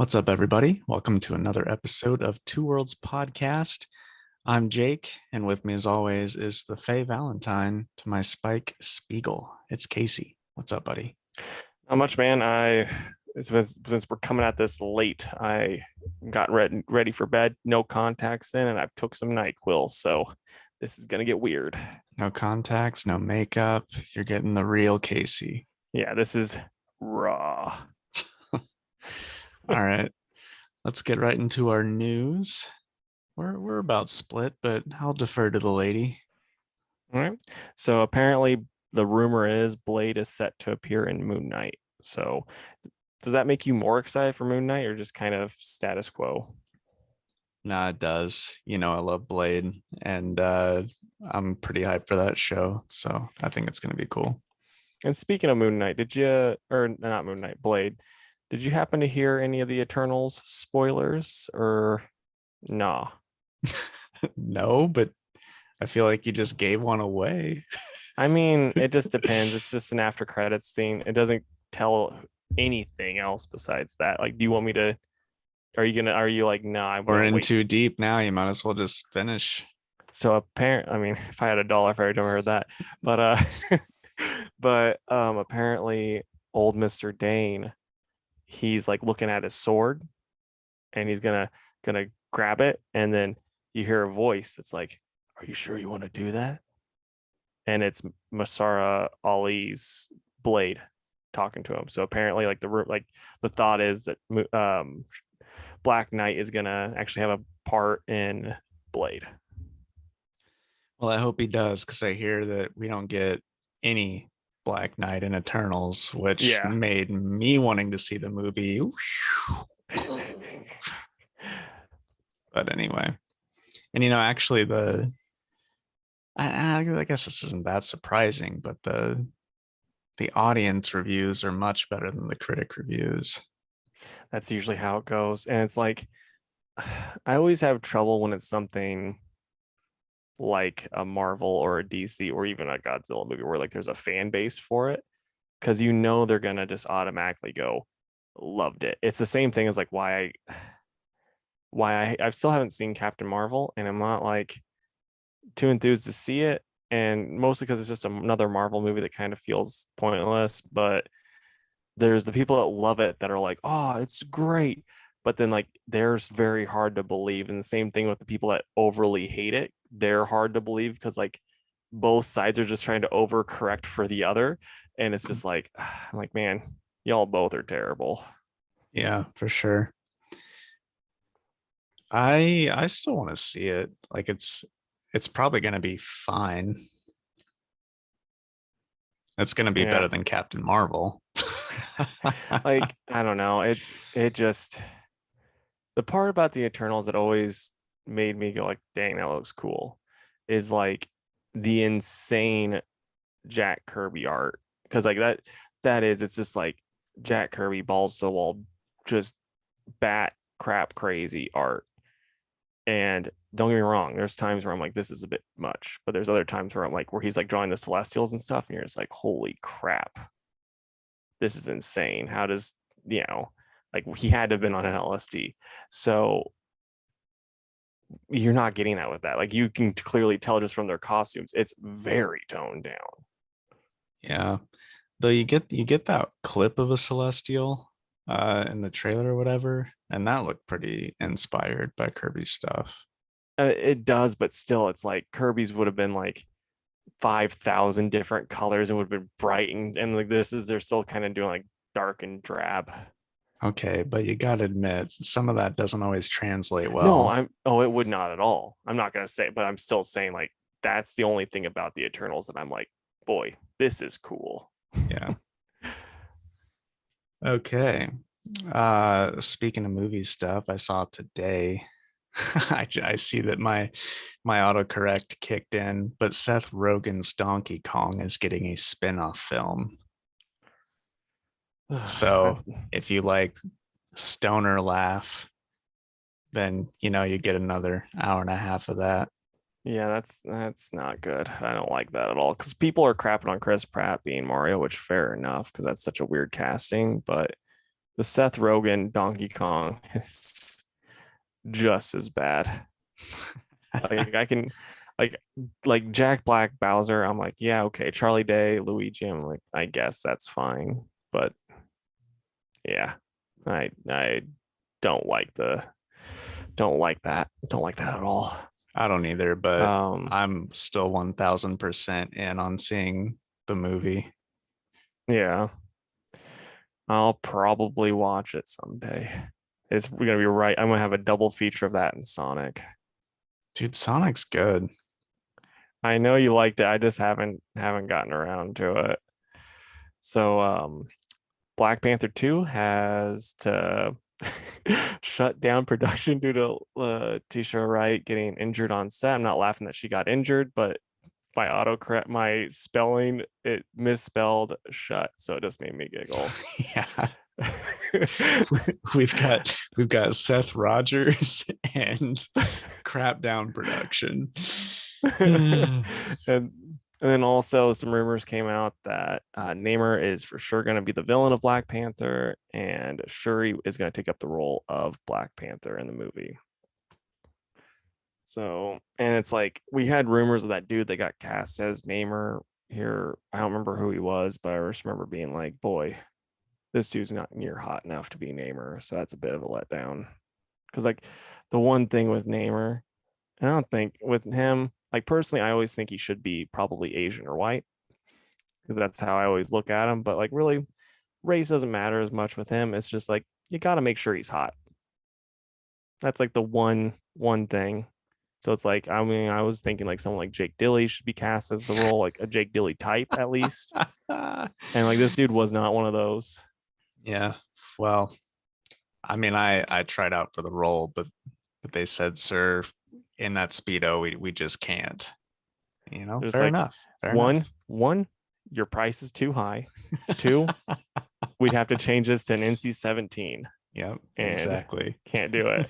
What's up, everybody? Welcome to another episode of Two Worlds Podcast. I'm Jake, and with me, as always, is the Faye Valentine to my Spike Spiegel. It's Casey. What's up, buddy? Not much, man. Since we're coming at this late, I got ready for bed, no contacts in, and I've took some NyQuil, so this is gonna get weird. No contacts, no makeup. You're getting the real Casey. Yeah, this is raw. All right, let's get right into our news. We're about split, but I'll defer to the lady. All right. So apparently, the rumor is Blade is set to appear in Moon Knight. So does that make you more excited for Moon Knight, or just kind of status quo? Nah, it does. You know, I love Blade, and I'm pretty hyped for that show. So I think it's going to be cool. And speaking of Moon Knight, did you, or not Moon Knight, Blade, did you happen to hear any of the Eternals spoilers or nah? No, but I feel like you just gave one away. I mean, it just depends. It's just an after credits thing. It doesn't tell anything else besides that. Like, do you want me to? Are you like, nah, I'm We're gonna in wait. too deep now. You might as well just finish. So I mean, if I had $1 for every time I heard that, but apparently, old Mr. Dane, he's like looking at his sword, and he's gonna grab it, and then you hear a voice that's like, "Are you sure you want to do that?" And it's Masara Ali's blade talking to him. So apparently, like the thought is that Black Knight is gonna actually have a part in Blade. Well, I hope he does, because I hear that we don't get any Black Knight in Eternals, which Yeah. made me wanting to see the movie. But anyway, and actually, I guess this isn't that surprising, but the audience reviews are much better than the critic reviews. That's usually how it goes. And it's like I always have trouble when it's something like a Marvel or a DC or even a Godzilla movie where like there's a fan base for it, because they're gonna just automatically go loved it. It's the same thing as like I still haven't seen Captain Marvel, and I'm not like too enthused to see it, and mostly because it's just another Marvel movie that kind of feels pointless. But there's the people that love it that are like, oh, it's great, but then like there's very hard to believe. And the same thing with the people that overly hate it, they're hard to believe because like both sides are just trying to overcorrect for the other, and it's just like I'm like, man, y'all both are terrible. Yeah, for sure. I still want to see it. Like it's probably going to be fine. It's going to be Yeah. better than Captain Marvel. Like I don't know, it just, the part about the Eternals that always made me go like, dang, that looks cool, is like the insane Jack Kirby art. Because like it's just like Jack Kirby balls to the wall, just bat crap crazy art. And don't get me wrong, there's times where I'm like, this is a bit much, but there's other times where I'm like, where he's like drawing the Celestials and stuff, and you're just like, holy crap, this is insane. How does, like he had to have been on an LSD. So you're not getting that with that. Like you can clearly tell just from their costumes, it's very toned down. Yeah. Though you get that clip of a celestial in the trailer or whatever, and that looked pretty inspired by Kirby stuff. It does, but still, it's like Kirby's would have been like 5,000 different colors and would have been bright, and like they're still kind of doing like dark and drab. Okay, but you gotta admit some of that doesn't always translate No, well. it would not at all. I'm not gonna say, but I'm still saying like that's the only thing about the Eternals that I'm like, boy, this is cool. Yeah. Okay. Speaking of movie stuff, I saw today. I see that my autocorrect kicked in, but Seth Rogen's Donkey Kong is getting a spin-off film. So if you like stoner laugh, then you get another hour and a half of that. Yeah, that's not good. I don't like that at all because people are crapping on Chris Pratt being Mario, which fair enough because that's such a weird casting. But The Seth Rogen Donkey Kong is just as bad. Like I can like Jack Black Bowser, I'm like, yeah, okay. Charlie Day, Luigi, I'm like, I guess that's fine. But yeah, I don't like the don't like that. Don't like that at all. I don't either, but Um, I'm still 1000% in on seeing the movie. yeah, I'll probably watch it someday. It's gonna be right. I'm gonna have a double feature of that and Sonic. Dude, Sonic's good. I know you liked it. I just haven't gotten around to it. So Black Panther 2 has to shut down production due to Tisha Wright getting injured on set. I'm not laughing that she got injured, but my autocorrect, my spelling, it misspelled shut, so it just made me giggle. Yeah. we've got Seth Rogers and crap down production. and then also some rumors came out that Namor is for sure going to be the villain of Black Panther, and Shuri is going to take up the role of Black Panther in the movie. So, and it's like we had rumors of that dude that got cast as Namor here. I don't remember who he was, but I just remember being like, boy, this dude's not near hot enough to be Namor. So that's a bit of a letdown. Because like the one thing with Namor, I don't think with him, like personally, I always think he should be probably Asian or white because that's how I always look at him. But like really, race doesn't matter as much with him. It's just like you got to make sure he's hot. That's like the one thing. So it's like, I mean, I was thinking like someone like Jake Dilly should be cast as the role, like a Jake Dilly type at least. And like this dude was not one of those. Yeah. Well, I mean, I tried out for the role, but they said, sir, in that speedo, we just can't. There's Fair like enough. Fair enough. one, your price is too high. Two, we'd have to change this to an NC-17. Yep, And exactly. can't do it.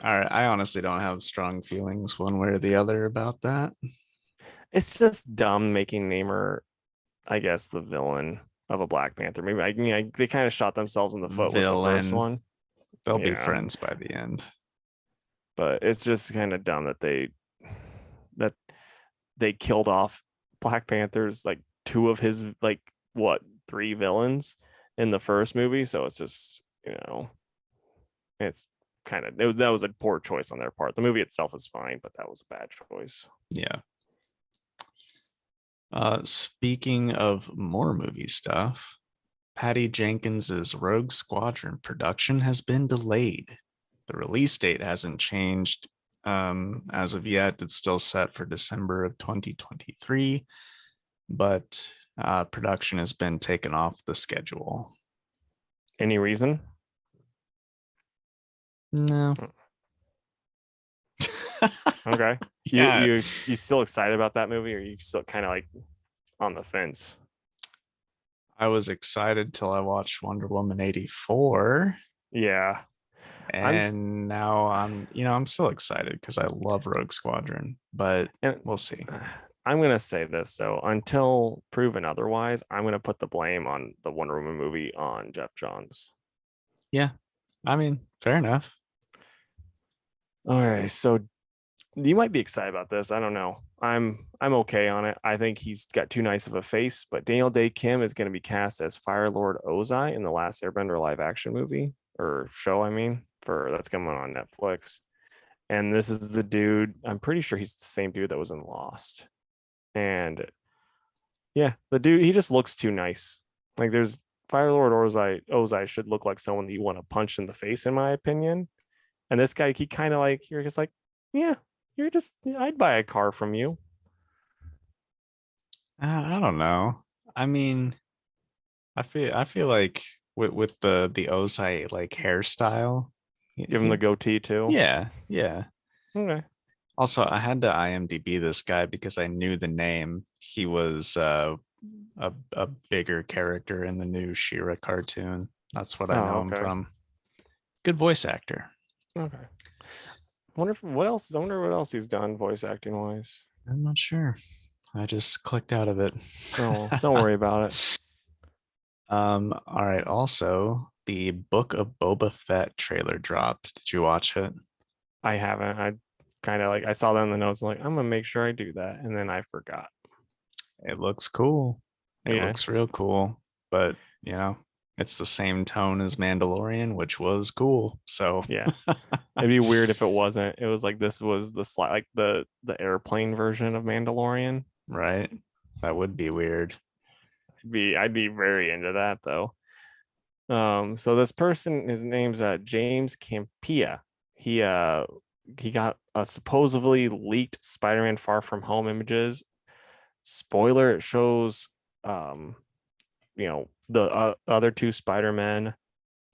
All right. I honestly don't have strong feelings one way or the other about that. It's just dumb making Namor, I guess, the villain of a Black Panther. Maybe I mean they kind of shot themselves in the foot with the first Villain. one. They'll be Yeah. friends by the end. But it's just kind of dumb that they killed off Black Panther's like two of his like what three villains in the first movie. So it's just it's kind of that was a poor choice on their part. The movie itself is fine, but that was a bad choice. Yeah. Speaking of more movie stuff, Patty Jenkins's Rogue Squadron production has been delayed. The release date hasn't changed as of yet. It's still set for December of 2023, but production has been taken off the schedule. Any reason? No. Okay. Yeah. You still excited about that movie, or you still kind of like on the fence? I was excited till I watched Wonder Woman 84. Yeah. And now I'm still excited because I love Rogue Squadron, but we'll see. I'm gonna say this though, until proven otherwise, I'm gonna put the blame on the Wonder Woman movie on Jeff Johns. Yeah, I mean, fair enough. All right, so you might be excited about this. I don't know. I'm okay on it. I think he's got too nice of a face, but Daniel Day Kim is going to be cast as Fire Lord Ozai in the last Airbender live action movie or show. I mean, for that's coming on Netflix. And this is the dude. I'm pretty sure he's the same dude that was in Lost. And yeah, the dude, he just looks too nice. Like there's Fire Lord Ozai should look like someone that you want to punch in the face, in my opinion. And this guy, he kind of like, you're just like, yeah, I'd buy a car from you. I don't know. I mean, I feel like with the Ozai like hairstyle, Give him the goatee too. yeah. Okay. Also, I had to IMDb this guy because I knew the name. He was a bigger character in the new She-Ra cartoon. That's what I know him Okay. from. Good voice actor. Okay. I wonder what else he's done voice acting wise. I'm not sure. I just clicked out of it. Oh, don't worry about it. All right. Also, the Book of Boba Fett trailer dropped. Did you watch it? I haven't. I kind of like I saw that in the notes. I'm like, I'm gonna make sure I do that, and then I forgot. It looks cool. It Yeah, looks real cool, but you know, it's the same tone as Mandalorian, which was cool. So, yeah. It'd be weird if it wasn't. It was like this was the like the airplane version of Mandalorian. right? That would be weird. I'd be very into that though. So this person, his name's James Campia. He uh he got supposedly leaked Spider-Man Far From Home images. Spoiler, it shows the other two Spider-Men,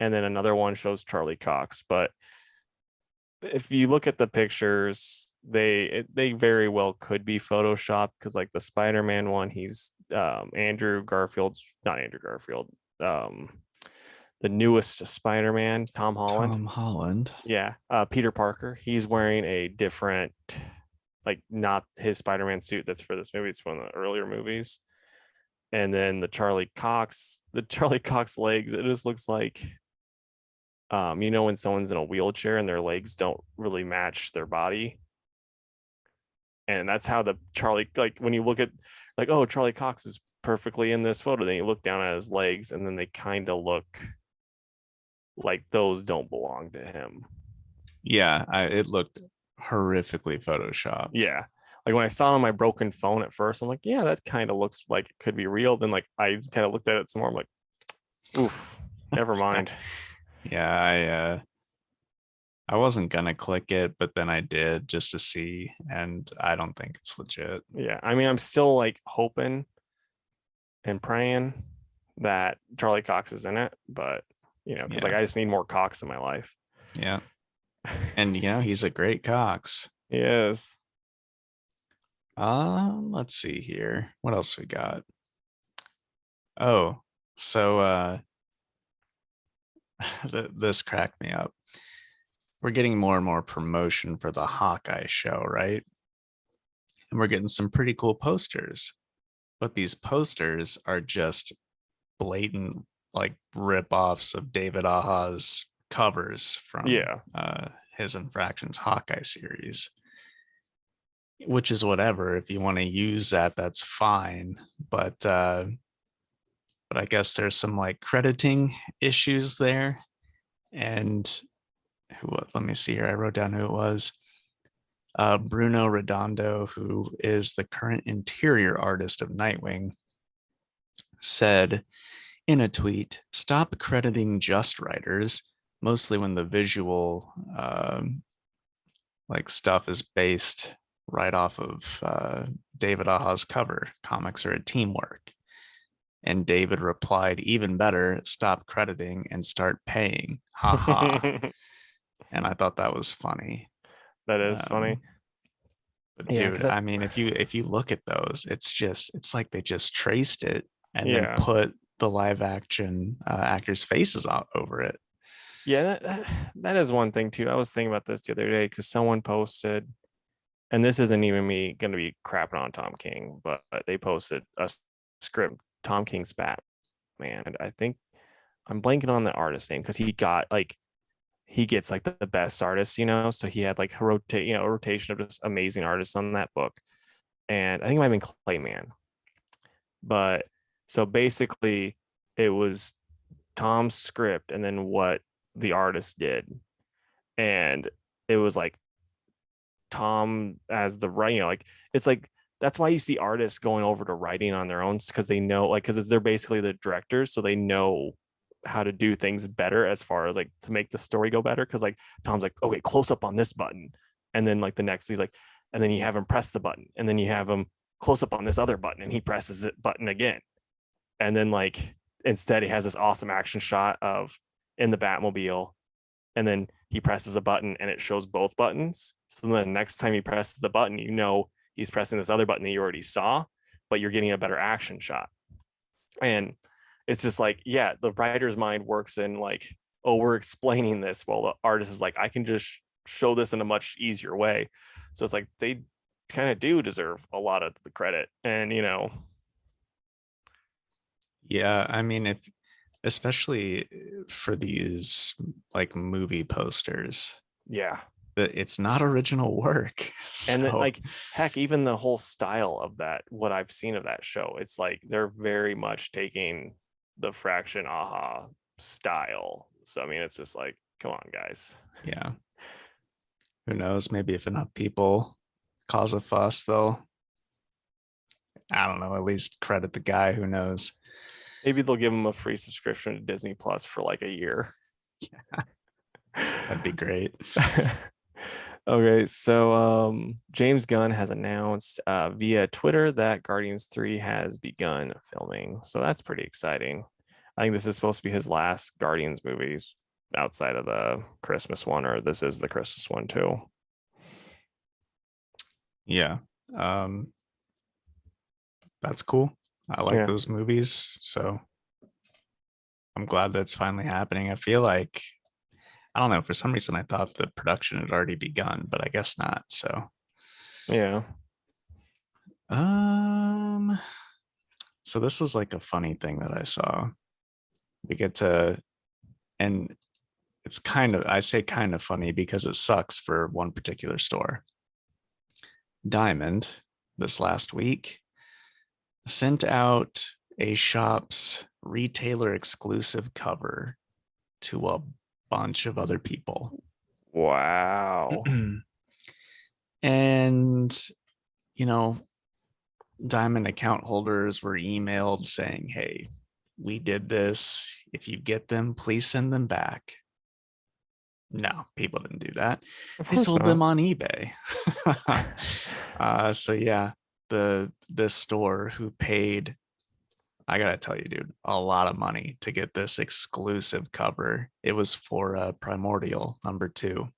and then another one shows Charlie Cox. But if you look at the pictures, they very well could be photoshopped, because like the Spider-Man one, he's Andrew Garfield's not Andrew Garfield, the newest Spider-Man, Tom Holland. Tom Holland. Yeah, Peter Parker. He's wearing a different, like not his Spider-Man suit that's for this movie. It's from the earlier movies. And then the Charlie Cox legs, it just looks like, when someone's in a wheelchair and their legs don't really match their body. And that's how the Charlie, like when you look at, like, oh, Charlie Cox is perfectly in this photo. Then you look down at his legs, and then they kind of look like those don't belong to him. Yeah, it looked horrifically photoshopped. Yeah. Like when I saw it on my broken phone at first, I'm like, yeah, that kind of looks like it could be real. Then like I kind of looked at it some more. I'm like, oof, never mind. Yeah, I wasn't gonna click it, but then I did just to see, and I don't think it's legit. Yeah. I mean, I'm still like hoping and praying that Charlie Cox is in it, but because like Yeah, I just need more Cox in my life. yeah. And he's a great Cox. He is. Let's see here. What else we got? Oh, so this cracked me up. We're getting more and more promotion for the Hawkeye show, right? And we're getting some pretty cool posters. But these posters are just blatant like rip-offs of David Aha's covers from Yeah. his Infractions Hawkeye series, which is whatever. If you want to use that, that's fine. But I guess there's some like crediting issues there. And let me see here. I wrote down who it was. Bruno Redondo, who is the current interior artist of Nightwing, said in a tweet, "Stop crediting just writers, mostly when the visual like stuff is based right off of David Aha's cover. Comics are a teamwork." And David replied, "Even better, stop crediting and start paying. Ha ha." That And I thought that was funny. is funny. Um, but Yeah, dude, because I mean, if you look at those, it's like they just traced it and then yeah. put the live action actors' faces over it. Yeah, that is one thing too. I was thinking about this the other day because someone posted, and this isn't even me going to be crapping on Tom King, but they posted a script, Tom King's Batman. And I think I'm blanking on the artist name because he gets like the best artists, so he had like a rotation of just amazing artists on that book. And I think it might have been Clayman. But so basically it was Tom's script and then what the artist did. And it was like Tom as the writer, like it's like that's why you see artists going over to writing on their own, because they know, like, because they're basically the directors, so they know how to do things better as far as like to make the story go better. Because like Tom's like, okay, close up on this button, and then like the next he's like, and then you have him press the button, and then you have him close up on this other button, and he presses it button again, and then like instead he has this awesome action shot of in the Batmobile, and then he presses a button and it shows both buttons. So then the next time he presses the button, he's pressing this other button that you already saw, but you're getting a better action shot. And it's just like, yeah, the writer's mind works in like, oh, we're explaining this while the artist is like, I can just show this in a much easier way. So it's like they kind of do deserve a lot of the credit. And Yeah, I mean, especially for these like movie posters. Yeah. That it's not original work. And then, So like, heck, even the whole style of that, what I've seen of that show, it's like they're very much taking the Fraction Aha style. So I mean, it's just like, come on, guys. yeah, who knows? Maybe if enough people cause a fuss, they'll, I don't know, at least credit the guy. Who knows? Maybe they'll give them a free subscription to Disney Plus for like a year. That'd be great. Okay, so James Gunn has announced via Twitter that Guardians 3 has begun filming. So that's pretty exciting. I think this is supposed to be his last Guardians movies outside of the Christmas one, or this is the Christmas one too. Yeah. That's cool. I like Yeah. those movies. So I'm glad that's finally happening. I feel like, I don't know, for some reason I thought the production had already begun, but I guess not. So Yeah. um so this was like a funny thing that I saw. We get to, and it's kind of, I say kind of funny because it sucks for one particular store. Diamond this last week sent out a shop's retailer exclusive cover to a bunch of other people. Wow. And, you know, Diamond account holders were emailed saying, hey, we did this. If you get them, please send them back. No, people didn't do that. Of They course sold not. them on eBay. So yeah, this store who paid, I gotta tell you, dude, a lot of money to get this exclusive cover. It was for Primordial #2.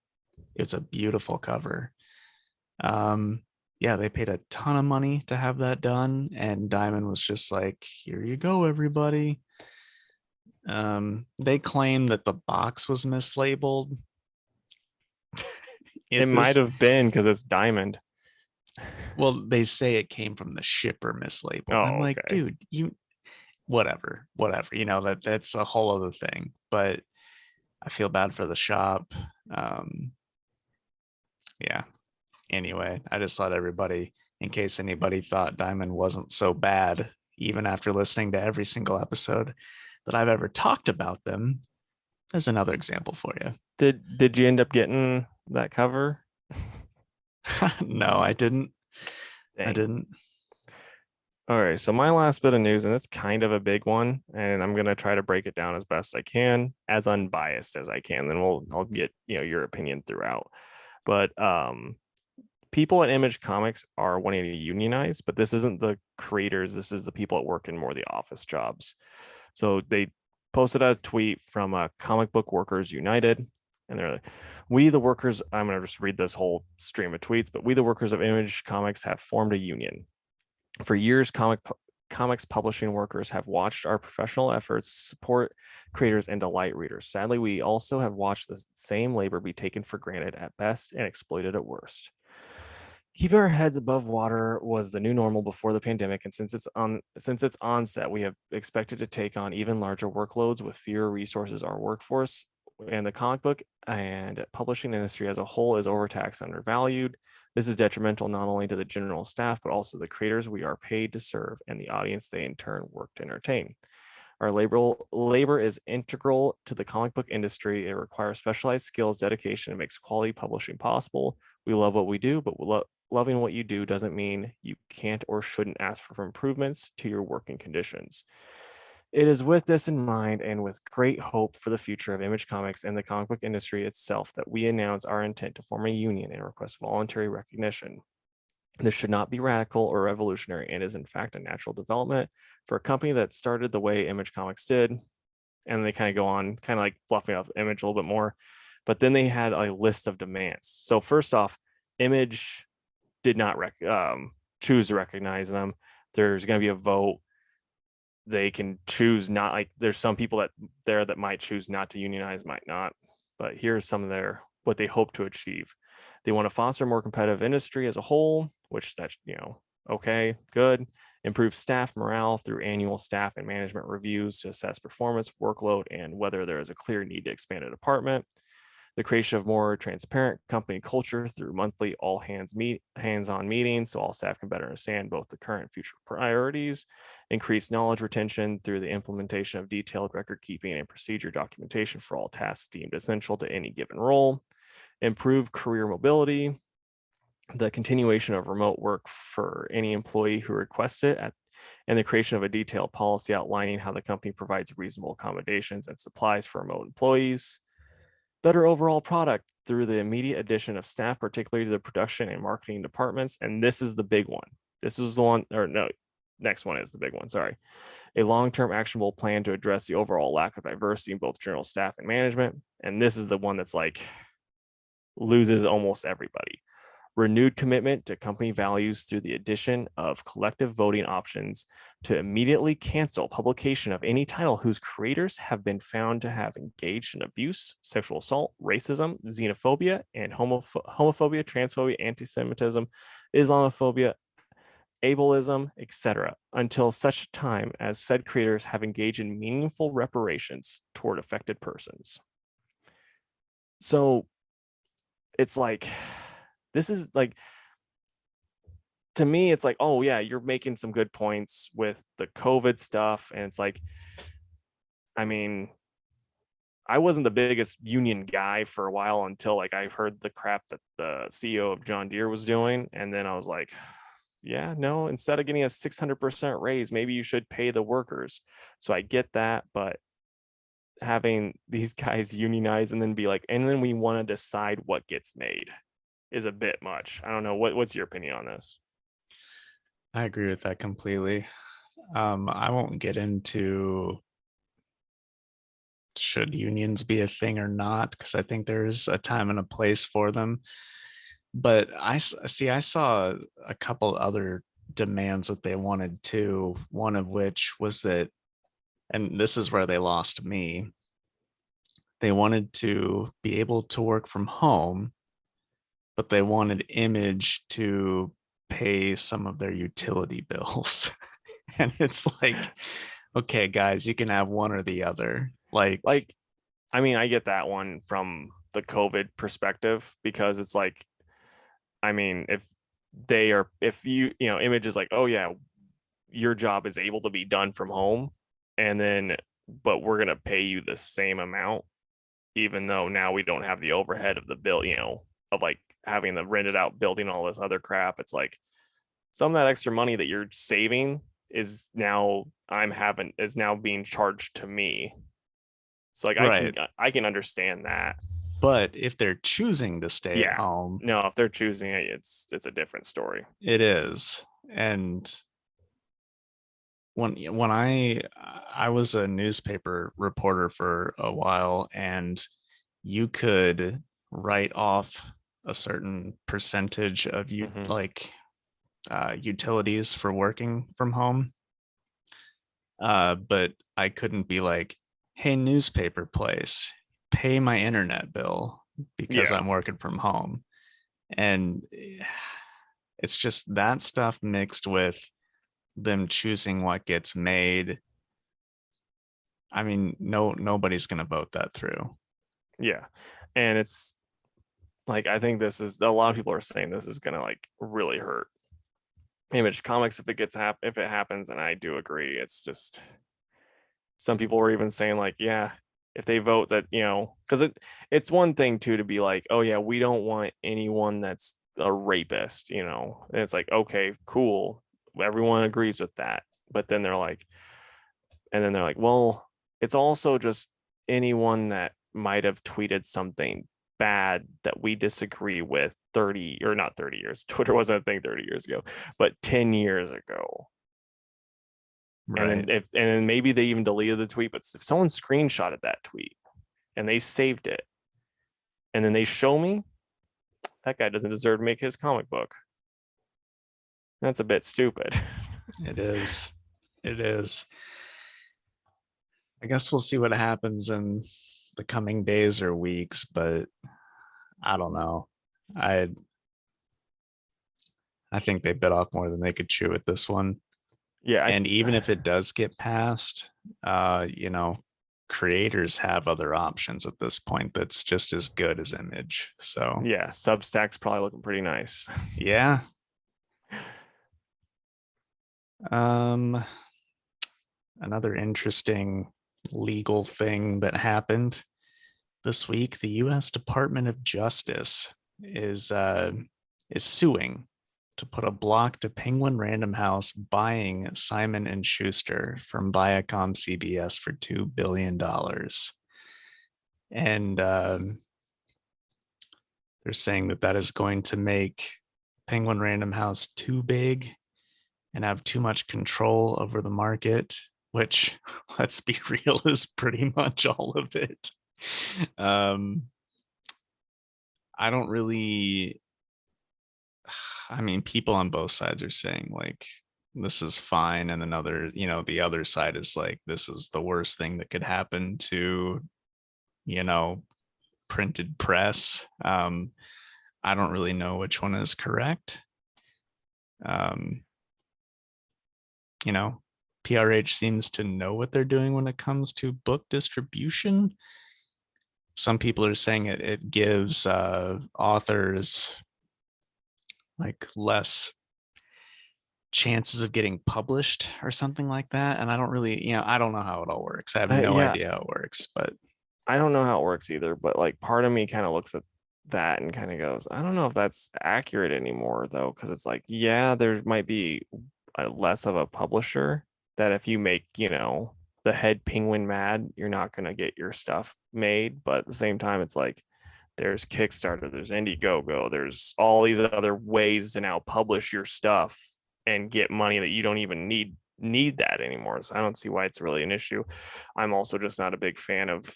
It's a beautiful cover. Um, yeah, they paid a ton of money to have that done, and Diamond was just like, "Here you go, everybody." They claim that the box was mislabeled. It It might this have been because it's Diamond. Well, they say it came from the shipper mislabeled. I'm Oh, like, okay. dude, you whatever. That's a whole other thing. But I feel bad for the shop. Um, yeah. Anyway, I just thought everybody, in case anybody thought Diamond wasn't so bad, even after listening to every single episode that I've ever talked about them, there's another example for you. Did you end up getting that cover? No, I didn't. I Dang. didn't. All right, so my last bit of news, and it's kind of a big one, and I'm gonna try to break it down as best I can, as unbiased as I can. Then I'll get your opinion throughout. But people at Image Comics are wanting to unionize, but this isn't the creators. This is the people that work in more of the office jobs. So they posted a tweet from Comic Book Workers United, and they're like, "We the workers." I'm gonna just read this whole stream of tweets, but we the workers of Image Comics have formed a union. For years, comics publishing workers have watched our professional efforts support creators and delight readers. Sadly, we also have watched the same labor be taken for granted at best and exploited at worst. Keeping our heads above water was the new normal before the pandemic, and since its onset, we have expected to take on even larger workloads with fewer resources. Our workforce and the comic book and publishing industry as a whole is overtaxed and undervalued. This is detrimental not only to the general staff, but also the creators we are paid to serve and the audience they in turn work to entertain. Our labor is integral to the comic book industry. It requires specialized skills, dedication, and makes quality publishing possible. We love what we do, but loving what you do doesn't mean you can't or shouldn't ask for improvements to your working conditions. It is with this in mind and with great hope for the future of Image Comics and the comic book industry itself that we announce our intent to form a union and request voluntary recognition. This should not be radical or revolutionary and is in fact a natural development for a company that started the way Image Comics did. And they kind of go on, kind of like fluffing up Image a little bit more. But then they had a list of demands. So first off, Image did not choose to recognize them. There's going to be a vote. They can choose not, like there's some people that might choose not to unionize, might not. But here's some of what they hope to achieve. They want to foster a more competitive industry as a whole, which that's, okay, good. improve staff morale through annual staff and management reviews to assess performance, workload, and whether there is a clear need to expand a department. The creation of more transparent company culture through monthly all hands-on meetings so all staff can better understand both the current and future priorities. Increase knowledge retention through the implementation of detailed record keeping and procedure documentation for all tasks deemed essential to any given role. Improve career mobility, the continuation of remote work for any employee who requests it, and the creation of a detailed policy outlining how the company provides reasonable accommodations and supplies for remote employees. Better overall product through the immediate addition of staff, particularly to the production and marketing departments. And this is the big one. This is the one, or no, next one is the big one, sorry. A long-term actionable plan to address the overall lack of diversity in both general staff and management. And this is the one that's like loses almost everybody. Renewed commitment to company values through the addition of collective voting options to immediately cancel publication of any title whose creators have been found to have engaged in abuse, sexual assault, racism, xenophobia, and homophobia, transphobia, anti-Semitism, Islamophobia, ableism, etc., until such time as said creators have engaged in meaningful reparations toward affected persons. So it's like, this is like, to me, it's like, oh yeah, you're making some good points with the COVID stuff. And it's like, I mean, I wasn't the biggest union guy for a while until like I heard the crap that the CEO of John Deere was doing. And then I was like, yeah, no, instead of getting a 600% raise, maybe you should pay the workers. So I get that, but having these guys unionize and then be like, and then we want to decide what gets made is a bit much. I don't know. What's your opinion on this? I agree with that completely. I won't get into should unions be a thing or not, because I think there's a time and a place for them. But I saw a couple other demands that they wanted too. One of which was that, and this is where they lost me, they wanted to be able to work from home, but they wanted Image to pay some of their utility bills. And it's like, okay, guys, you can have one or the other. Like, I mean, I get that one from the COVID perspective, because it's like, I mean, if you know, Image is like, oh yeah, your job is able to be done from home, and then, but we're going to pay you the same amount, even though now we don't have the overhead of the bill, you know, of like having the rented out building, all this other crap. It's like some of that extra money that you're saving is now being charged to me. So like right. I can understand that. But if they're choosing to stay at home, no, if they're choosing it, it's a different story. it is. And when I was a newspaper reporter for a while, and you could write off a certain percentage of you like utilities for working from home, but I couldn't be like, hey, newspaper place, pay my internet bill because I'm working from home. And it's just that stuff mixed with them choosing what gets made. I mean, nobody's gonna vote that through. Yeah. And it's like, I think this is, a lot of people are saying this is gonna like really hurt Image Comics if it happens. And I do agree. It's just, some people were even saying like, yeah, if they vote that, you know, because it's one thing too to be like, oh yeah, we don't want anyone that's a rapist, you know, and it's like, okay, cool, everyone agrees with that. But then they're like, well, it's also just anyone that might have tweeted something bad that we disagree with 30 or not 30 years. Twitter wasn't a thing 30 years ago, but 10 years ago. Right. And then maybe they even deleted the tweet, but if someone screenshotted that tweet and they saved it, and then they show me, that guy doesn't deserve to make his comic book. That's a bit stupid. It is. It is. I guess we'll see what happens in the coming days or weeks, but I don't know. I think they bit off more than they could chew with this one. Yeah, And even if it does get passed, creators have other options at this point that's just as good as Image. So yeah, Substack's probably looking pretty nice. yeah. Um, Another interesting legal thing that happened this week, the US Department of Justice is suing to put a block to Penguin Random House buying Simon and Schuster from Viacom CBS for $2 billion. And they're saying that that is going to make Penguin Random House too big and have too much control over the market, which, let's be real, is pretty much all of it. Um, I don't really, I mean, people on both sides are saying like, this is fine. And another, the other side is like, this is the worst thing that could happen to, you know, printed press. I don't really know which one is correct. Um, you know, PRH seems to know what they're doing when it comes to book distribution. Some people are saying it gives authors like less chances of getting published or something like that. And I don't really, I don't know how it all works. I have no Yeah, idea how it works, but I don't know how it works either, but like part of me kind of looks at that and kind of goes, I don't know if that's accurate anymore though, because it's like, yeah, there might be less of a publisher that if you make, the head penguin mad, you're not going to get your stuff made. But at the same time, it's like there's Kickstarter, there's Indiegogo, there's all these other ways to now publish your stuff and get money that you don't even need that anymore. So I don't see why it's really an issue. I'm also just not a big fan of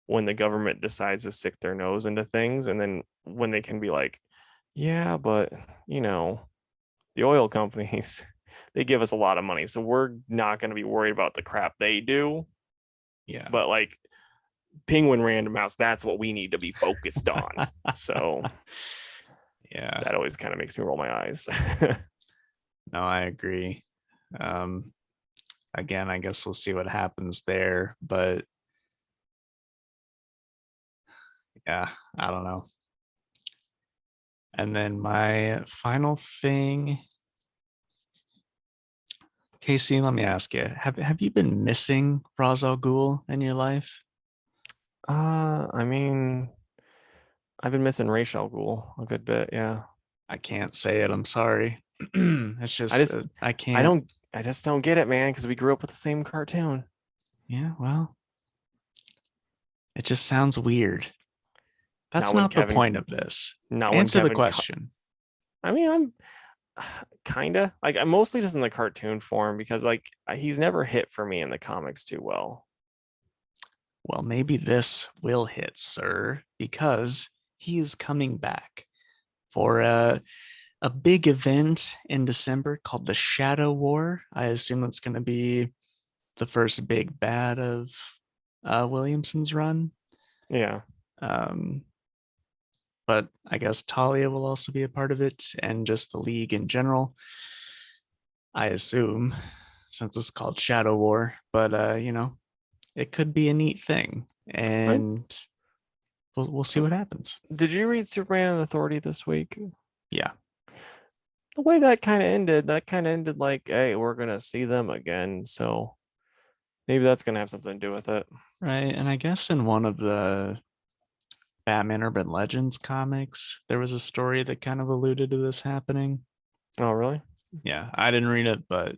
when the government decides to stick their nose into things, and then when they can be like, yeah, but the oil companies, they give us a lot of money, so we're not going to be worried about the crap they do. yeah. But like Penguin Random House, that's what we need to be focused on. So Yeah, that always kind of makes me roll my eyes. no, I agree. Um, Again, I guess we'll see what happens there, but yeah, I don't know. And then my final thing, Casey, let me ask you, have you been missing Ra's al Ghul in your life? I mean, I've been missing Rachel Ghoul a good bit. Yeah. I can't say it. I'm sorry. It's I just just, I can't. I just don't get it, man, because we grew up with the same cartoon. Yeah, well, it just sounds weird. That's Not when not the Kevin, point of this. not when Answer the Kevin, question. I mean, I'm kind of like, I'm mostly just in the cartoon form because like he's never hit for me in the comics too well. Well, maybe this will hit, sir, because he is coming back for a big event in December called the Shadow War. I assume it's going to be the first big bad of Williamson's run. Yeah. Um, but I guess Talia will also be a part of it and just the league in general. I assume, since it's called Shadow War, but it could be a neat thing, I, and we'll see what happens. did you read Superman and Authority this week? Yeah, The way that kind of ended like, hey, we're gonna see them again. So maybe that's gonna have something to do with it. right. And I guess in one of the Batman Urban Legends comics, there was a story that kind of alluded to this happening. Oh, really? Yeah, I didn't read it, but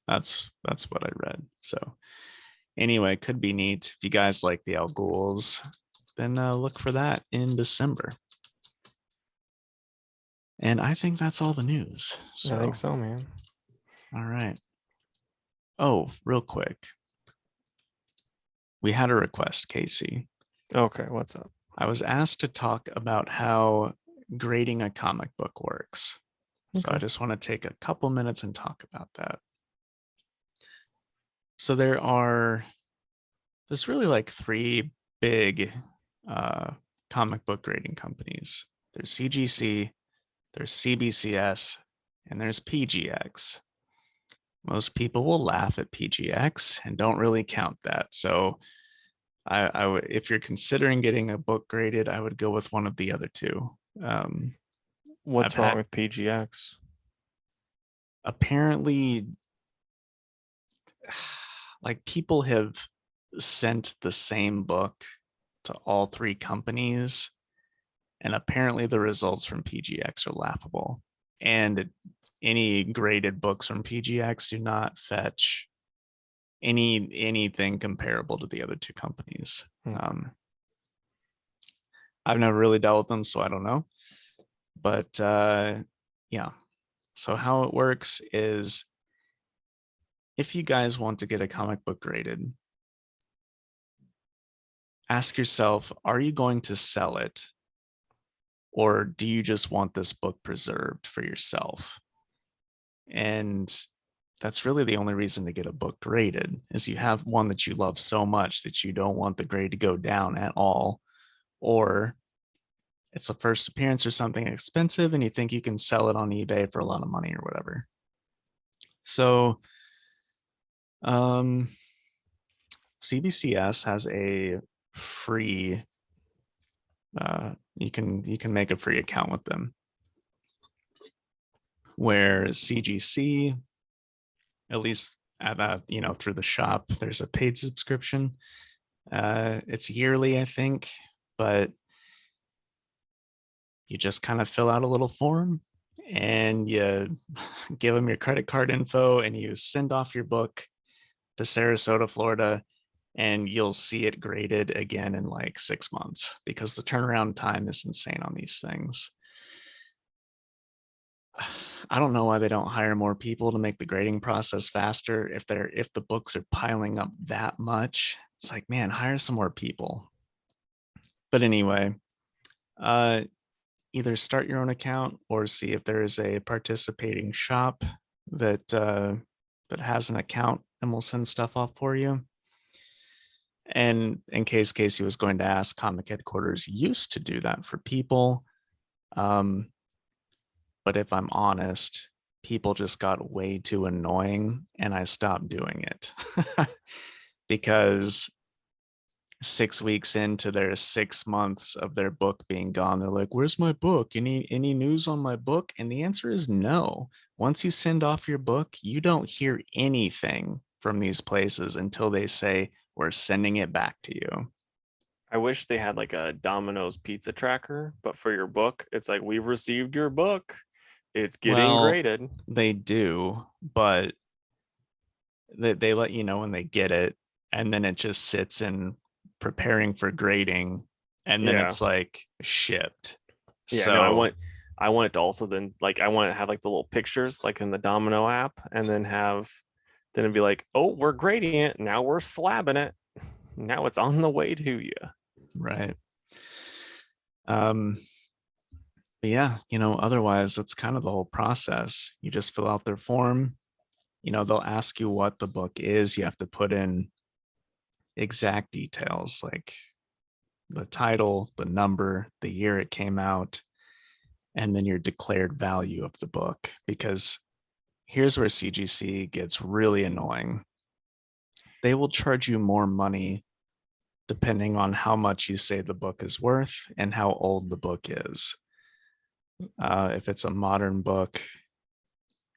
that's what I read. So anyway, could be neat. If you guys like the Al Ghouls, then look for that in December. And I think that's all the news. I think So, so, man. all right. Oh, real quick. We had a request, Casey. Okay, what's up? I was asked to talk about how grading a comic book works. So I Okay. just want to take a couple minutes and talk about that. So there's really like three big uh, comic book grading companies. There's CGC, there's CBCS, and there's PGX. Most people will laugh at PGX and don't really count that. So I would, if you're considering getting a book graded, I would go with one of the other two. I've What's wrong had with PGX? apparently like people have sent the same book to all three companies, and apparently the results from PGX are laughable. And any graded books from PGX do not fetch anything comparable to the other two companies. I've never really dealt with them, so I don't know. But yeah. So how it works is if you guys want to get a comic book graded, ask yourself, are you going to sell it? Or do you just want this book preserved for yourself? And that's really the only reason to get a book graded is you have one that you love so much that you don't want the grade to go down at all, or it's a first appearance or something expensive and you think you can sell it on eBay for a lot of money or whatever. So CBCS has a free you can make a free account with them, where CGC, at least at through the shop, there's a paid subscription. It's yearly, I think, but you just kind of fill out a little form and you give them your credit card info and you send off your book to Sarasota, Florida, and you'll see it graded again in like 6 months because the turnaround time is insane on these things. I don't know why they don't hire more people to make the grading process faster. If the books are piling up that much, it's like, man, hire some more people. But anyway, either start your own account or see if there is a participating shop that that has an account and will send stuff off for you. And in case Casey was going to ask, Comic Headquarters used to do that for people. But if I'm honest, people just got way too annoying and I stopped doing it because 6 weeks into their 6 months of their book being gone, they're like, where's my book? Any news on my book? And the answer is no. Once you send off your book, you don't hear anything from these places until they say, we're sending it back to you. I wish they had like a Domino's pizza tracker, but for your book, it's like, we've received your book. It's getting Well, graded. they do, but they let you know when they get it, and then it just sits in preparing for grading, and then Yeah. it's like shipped. Yeah, no, So I want it to also then, like, I want to have like the little pictures like in the Domino app, and then it'd be like, oh, we're grading it. Now we're slabbing it. Now it's on the way to you. right. um but yeah, otherwise that's kind of the whole process. You just fill out their form. They'll ask you what the book is. You have to put in exact details like the title, the number, the year it came out, and then your declared value of the book. Because here's where CGC gets really annoying. They will charge you more money depending on how much you say the book is worth and how old the book is. If it's a modern book,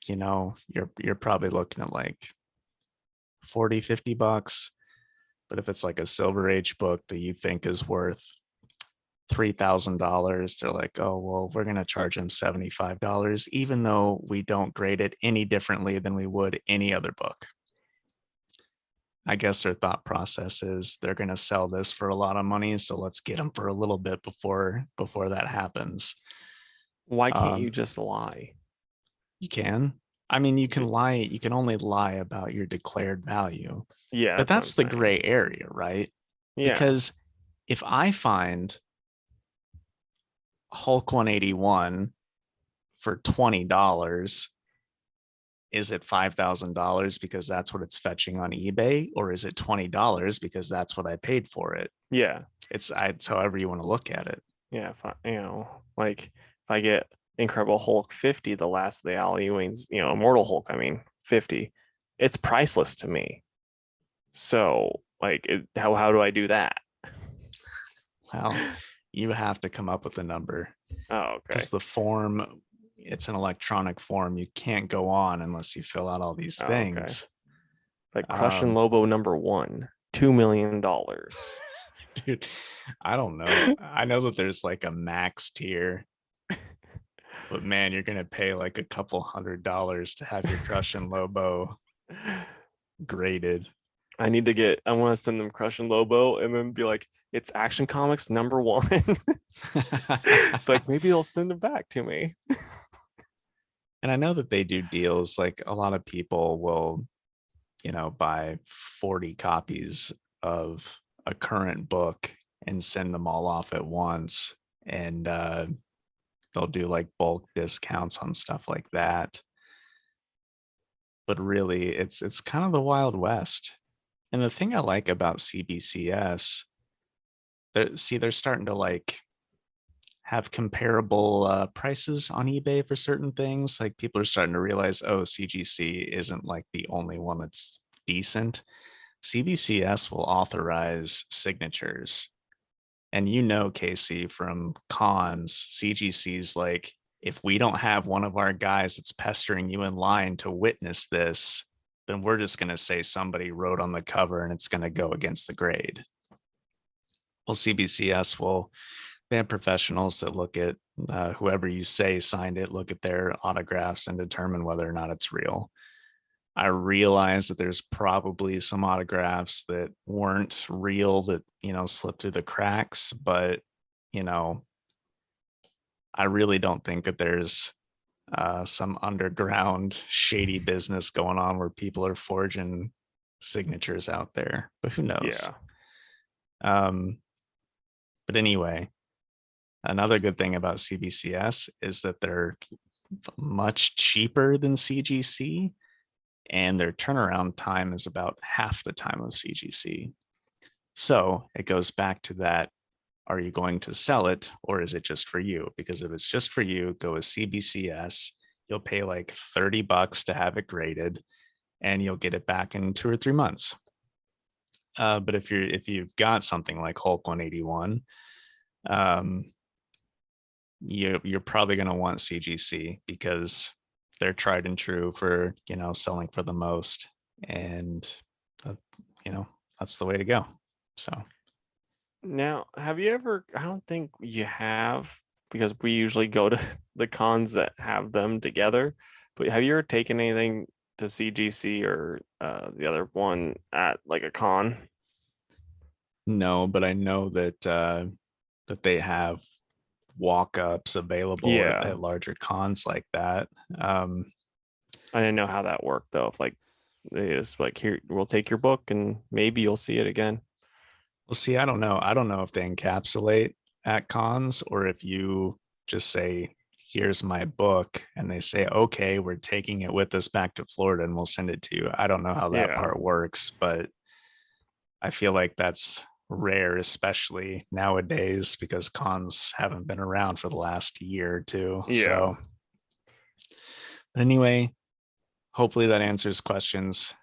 you're probably looking at like 40-50 bucks. But if it's like a Silver Age book that you think is worth $3,000, they're like, oh, well, we're going to charge them $75, even though we don't grade it any differently than we would any other book. I guess their thought process is they're going to sell this for a lot of money, so let's get them for a little bit before that happens. Why can't you just lie? You can. I mean, you can lie. You can only lie about your declared value. Yeah, But that's that's the what I'm saying. gray area, right? Yeah. Because if I find Hulk 181 for $20, is it $5,000 because that's what it's fetching on eBay, or is it $20 because that's what I paid for it? Yeah. It's however you want to look at it. Yeah. If like if I get Incredible Hulk 50, the last of the Al Ewing's, Immortal Hulk, 50, it's priceless to me. So like, how do I do that? Well, you have to come up with a number Oh, okay. because the form, it's an electronic form. You can't go on unless you fill out all these Oh, okay. things. Like Crushing Um, Lobo #1, $2 million. dude, I don't know. I know that there's like a max tier, but man, you're gonna pay like a couple $100 to have your Crush and Lobo graded. I want to send them Crushing Lobo and then be like, it's Action Comics #1. Like maybe they'll send it back to me. And I know that they do deals. Like a lot of people will, buy 40 copies of a current book and send them all off at once. And they'll do like bulk discounts on stuff like that. But really, it's kind of the Wild West. And the thing I like about CBCS, they're starting to like have comparable prices on eBay for certain things. Like people are starting to realize, oh, CGC isn't like the only one that's decent. CBCS will authorize signatures. And Casey, from cons, CGC's like, if we don't have one of our guys that's pestering you in line to witness this, then we're just going to say somebody wrote on the cover and it's going to go against the grade. Well, CBCS will, they have professionals that look at whoever you say signed it, look at their autographs and determine whether or not it's real. I realize that there's probably some autographs that weren't real that, slipped through the cracks, but, I really don't think that there's some underground shady business going on where people are forging signatures out there, but who knows? Yeah. Um, but anyway, another good thing about CBCS is that they're much cheaper than CGC, and their turnaround time is about half the time of CGC. So it goes back to that. Are you going to sell it or is it just for you? Because if it's just for you, go with CBCS. You'll pay like $30 to have it graded and you'll get it back in 2 or 3 months. But if you've got something like Hulk 181, um, you're probably going to want CGC because they're tried and true for selling for the most, and uh, you know that's the way to go. So Now, have you ever, I don't think you have, because we usually go to the cons that have them together, but have you ever taken anything to CGC or the other one at like a con? no, but I know that they have walk-ups available Yeah. at larger cons like that. um I didn't know how that worked though. If like they just like, here, we'll take your book and maybe you'll see it again. Well, see, I don't know if they encapsulate at cons or if you just say, here's my book, and they say, okay, we're taking it with us back to Florida and we'll send it to you. I don't know how that Yeah. part works, but I feel like that's rare, especially nowadays, because cons haven't been around for the last year or two. Yeah. So, but anyway, hopefully that answers questions.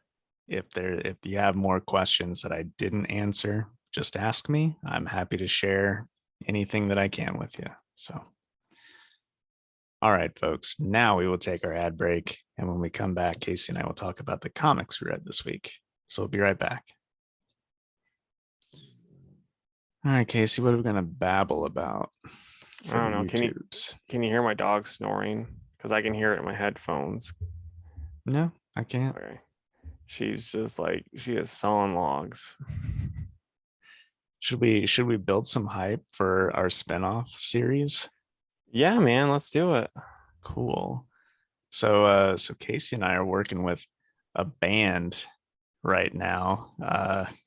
If you have more questions that I didn't answer, just ask me. I'm happy to share anything that I can with you. So, all right, folks, now we will take our ad break. And when we come back, Casey and I will talk about the comics we read this week. So we'll be right back. All right, Casey, what are we going to babble about I for the don't know. YouTubes? Can you hear my dog snoring? Because I can hear it in my headphones. No, I can't. Okay. She's just like, she is sawing logs. Should we build some hype for our spinoff series? Yeah, man, let's do it. Cool. So Casey and I are working with a band right now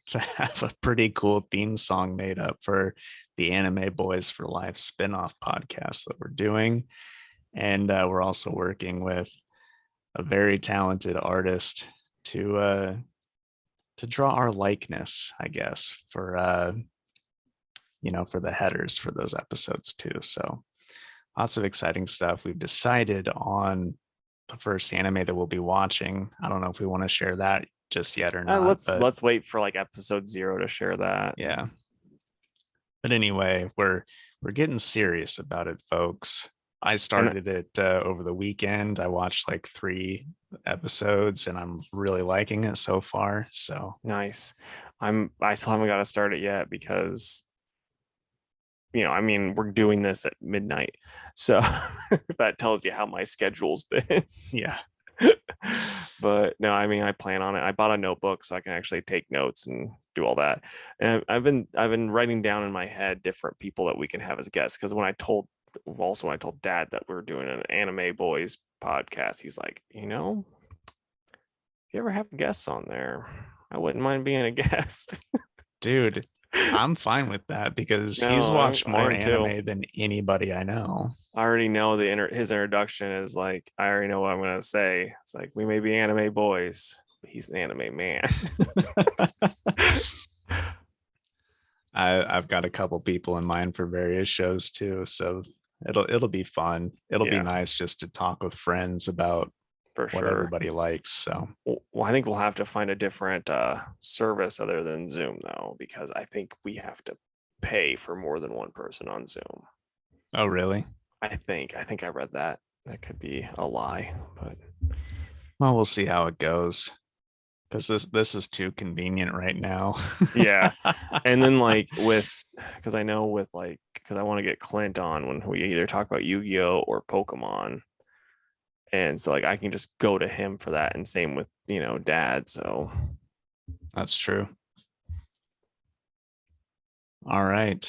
to have a pretty cool theme song made up for the Anime Boys for Life spinoff podcast that we're doing. And we're also working with a very talented artist to draw our likeness, I guess, for the headers for those episodes too. So lots of exciting stuff. We've decided on the first anime that we'll be watching. I don't know if we want to share that just yet or not, but Let's wait for like episode 0 to share that. yeah. But anyway, we're getting serious about it, folks. I And started it over the weekend. I watched like 3 episodes, and I'm really liking it so far. So nice. I still haven't got to start it yet because I mean, we're doing this at midnight. So that tells you how my schedule's been. yeah, But no, I mean, I plan on it. I bought a notebook so I can actually take notes and do all that. And I've been writing down in my head different people that we can have as guests. Because when I told Dad that we are doing an Anime Boys podcast, he's like, if you ever have guests on there, I wouldn't mind being a guest. dude, I'm fine with that because he's No, watched I more am too. anime than anybody I know. I already know his introduction is like, I already know what I'm gonna say. It's like, we may be anime boys, but he's an anime man. I've got a couple people in mind for various shows too, so it'll be fun. It'll be Yeah, nice just to talk with friends about for what sure. everybody likes. So Well, I think we'll have to find a different service other than Zoom though, because I think we have to pay for more than one person on Zoom. oh really? I think I read that. That could be a lie, but Well, we'll see how it goes because this is too convenient right now. yeah. And then because I know because I want to get Clint on when we either talk about Yu-Gi-Oh or Pokemon. And so I can just go to him for that, and same with Dad. So That's true. All right.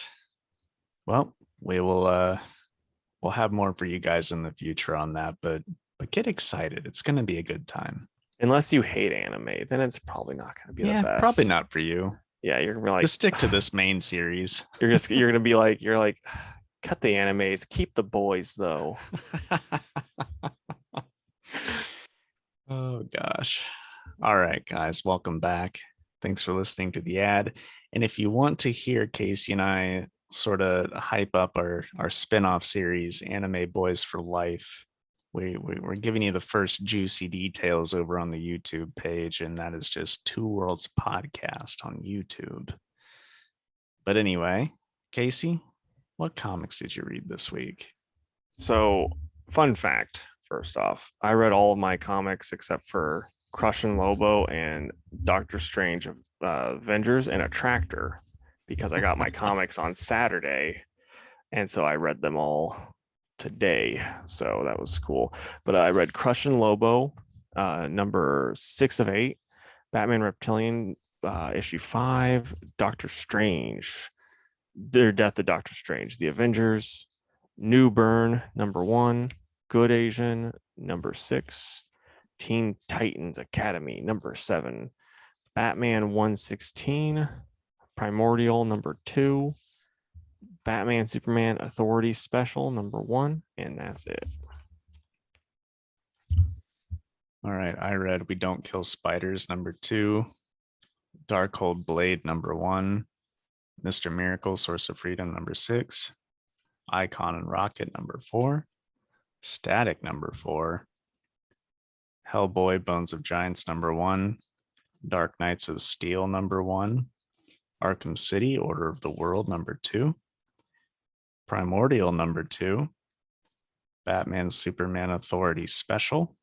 Well, we'll have more for you guys in the future on that, but get excited. It's going to be a good time. unless you hate anime, then it's probably not going to be the Yeah, best. probably not for you. Yeah, you're gonna be like, Just stick to this main series. you're gonna be like, cut the animes, keep the boys though. Oh gosh. All right, guys, welcome back. Thanks for listening to the ad. And if you want to hear Casey and I sort of hype up our spin-off series, Anime Boys for Life, we're giving you the first juicy details over on the YouTube page, and that is just Two Worlds Podcast on YouTube. But anyway, Casey, what comics did you read this week? So, fun fact, first off, I read all of my comics except for Crushing Lobo and Doctor Strange of Avengers and a Tractor, because I got my comics on Saturday, and so I read them all today. So that was cool. But I read Crushing Lobo, number 6 of 8, Batman Reptilian, issue 5, Doctor Strange, their Death of Doctor Strange, The Avengers, Newburn, number 1, Good Asian, number 6, Teen Titans Academy, number 7, Batman 116, Primordial, number 2, Batman Superman Authority Special, number 1, and that's it. All right, I read We Don't Kill Spiders, number 2, Darkhold Blade, number 1, Mr. Miracle, Source of Freedom, number 6, Icon and Rocket, number 4, Static, number 4, Hellboy, Bones of Giants, number 1, Dark Knights of Steel, number 1, Arkham City, Order of the World, number 2, Primordial, number 2, Batman Superman Authority Special,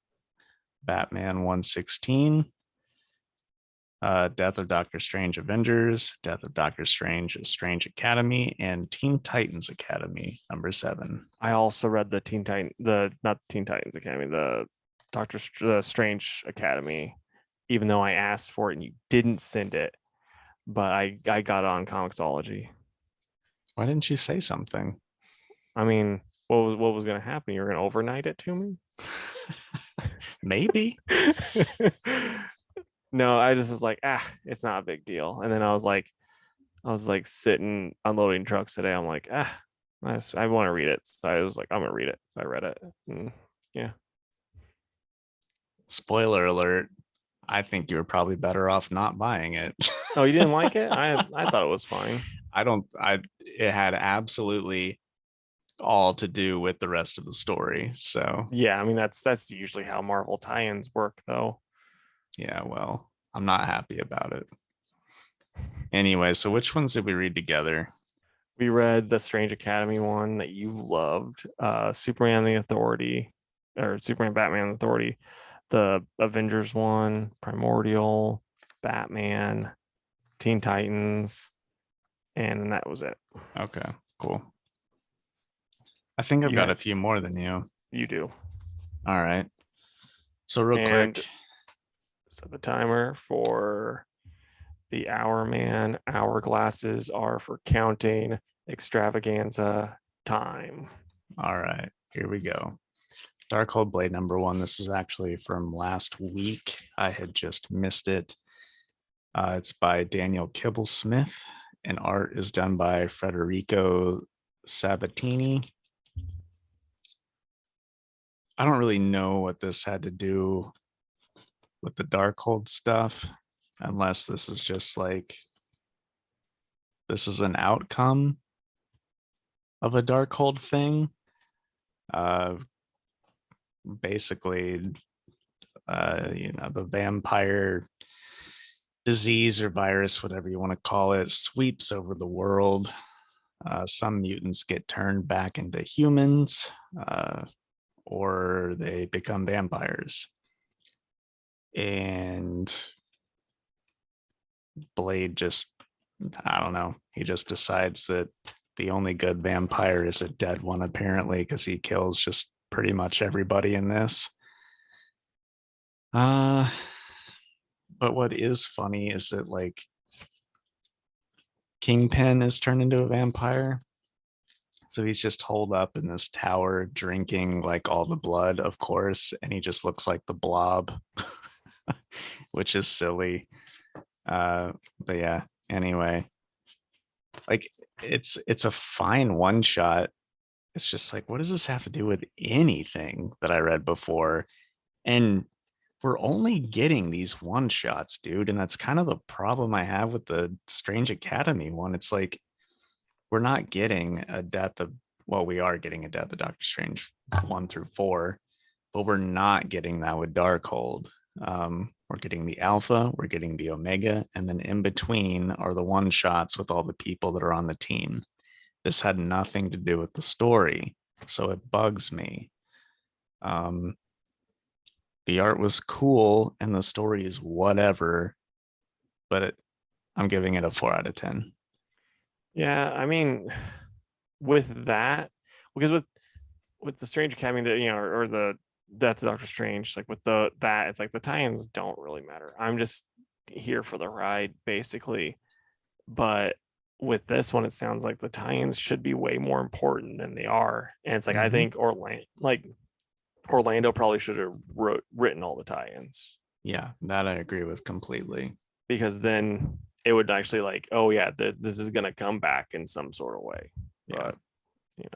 Batman 116, Death of Doctor Strange Avengers, Death of Doctor Strange Strange Academy, and Teen Titans Academy, number 7. I also read the not Teen Titans Academy, the Doctor Strange Academy, even though I asked for it and you didn't send it, but I got it on Comixology. Why didn't you say something? I mean, what was going to happen? You were going to overnight it to me? Maybe. No, I just was like, it's not a big deal. And then I was like sitting unloading trucks today. I'm like, I want to read it. So I was like, I'm gonna read it. So I read it. Yeah. Spoiler alert. I think you were probably better off not buying it. Oh, you didn't like it? I thought it was fine. It had absolutely all to do with the rest of the story. So Yeah, I mean that's usually how Marvel tie-ins work, though. yeah, well, I'm not happy about it. Anyway, so which ones did we read together? We read the Strange Academy one that you loved, Superman the Authority, or Superman Batman Authority, the Avengers one, Primordial, Batman, Teen Titans, and that was it. Okay, cool. I think I've You got had a few more than you. you do. All right. So real And quick, set the timer for the hour man. Hourglasses are for counting extravaganza time. all right, here we go. Darkhold Blade #1. This is actually from last week. I had just missed it. It's by Daniel Kibblesmith, and art is done by Federico Sabatini. I don't really know what this had to do with the Darkhold stuff, unless this is just like this is an outcome of a Darkhold thing. Uh, basically, the vampire disease or virus, whatever you want to call it, sweeps over the world. Some mutants get turned back into humans, or they become vampires. And Blade just, I don't know, he just decides that the only good vampire is a dead one, apparently, because he kills just pretty much everybody in this. But what is funny is that like Kingpin is turned into a vampire. So he's just holed up in this tower drinking like all the blood, of course, and he just looks like the Blob, which is silly. But yeah, anyway, like it's a fine one shot. It's just like, what does this have to do with anything that I read before? And we're only getting these one shots, dude. And that's kind of the problem I have with the Strange Academy one. It's like we're not getting a death of, well, we are getting a death of Doctor Strange 1 through 4, but we're not getting that with Darkhold. We're getting the Alpha, we're getting the Omega, and then in between are the one shots with all the people that are on the team. This had nothing to do with the story, so it bugs me. Um, the art was cool and the story is whatever, but I'm giving it a 4 out of 10. Yeah, I mean, with that, because with the Strange Academy, that or the Death of Doctor Strange, like with that, it's like the tie-ins don't really matter. I'm just here for the ride, basically. But with this one, it sounds like the tie-ins should be way more important than they are. And it's like I think Orlando probably should have written all the tie-ins. Yeah, that I agree with completely. Because then it would actually like, oh yeah, this is gonna come back in some sort of way. Yeah.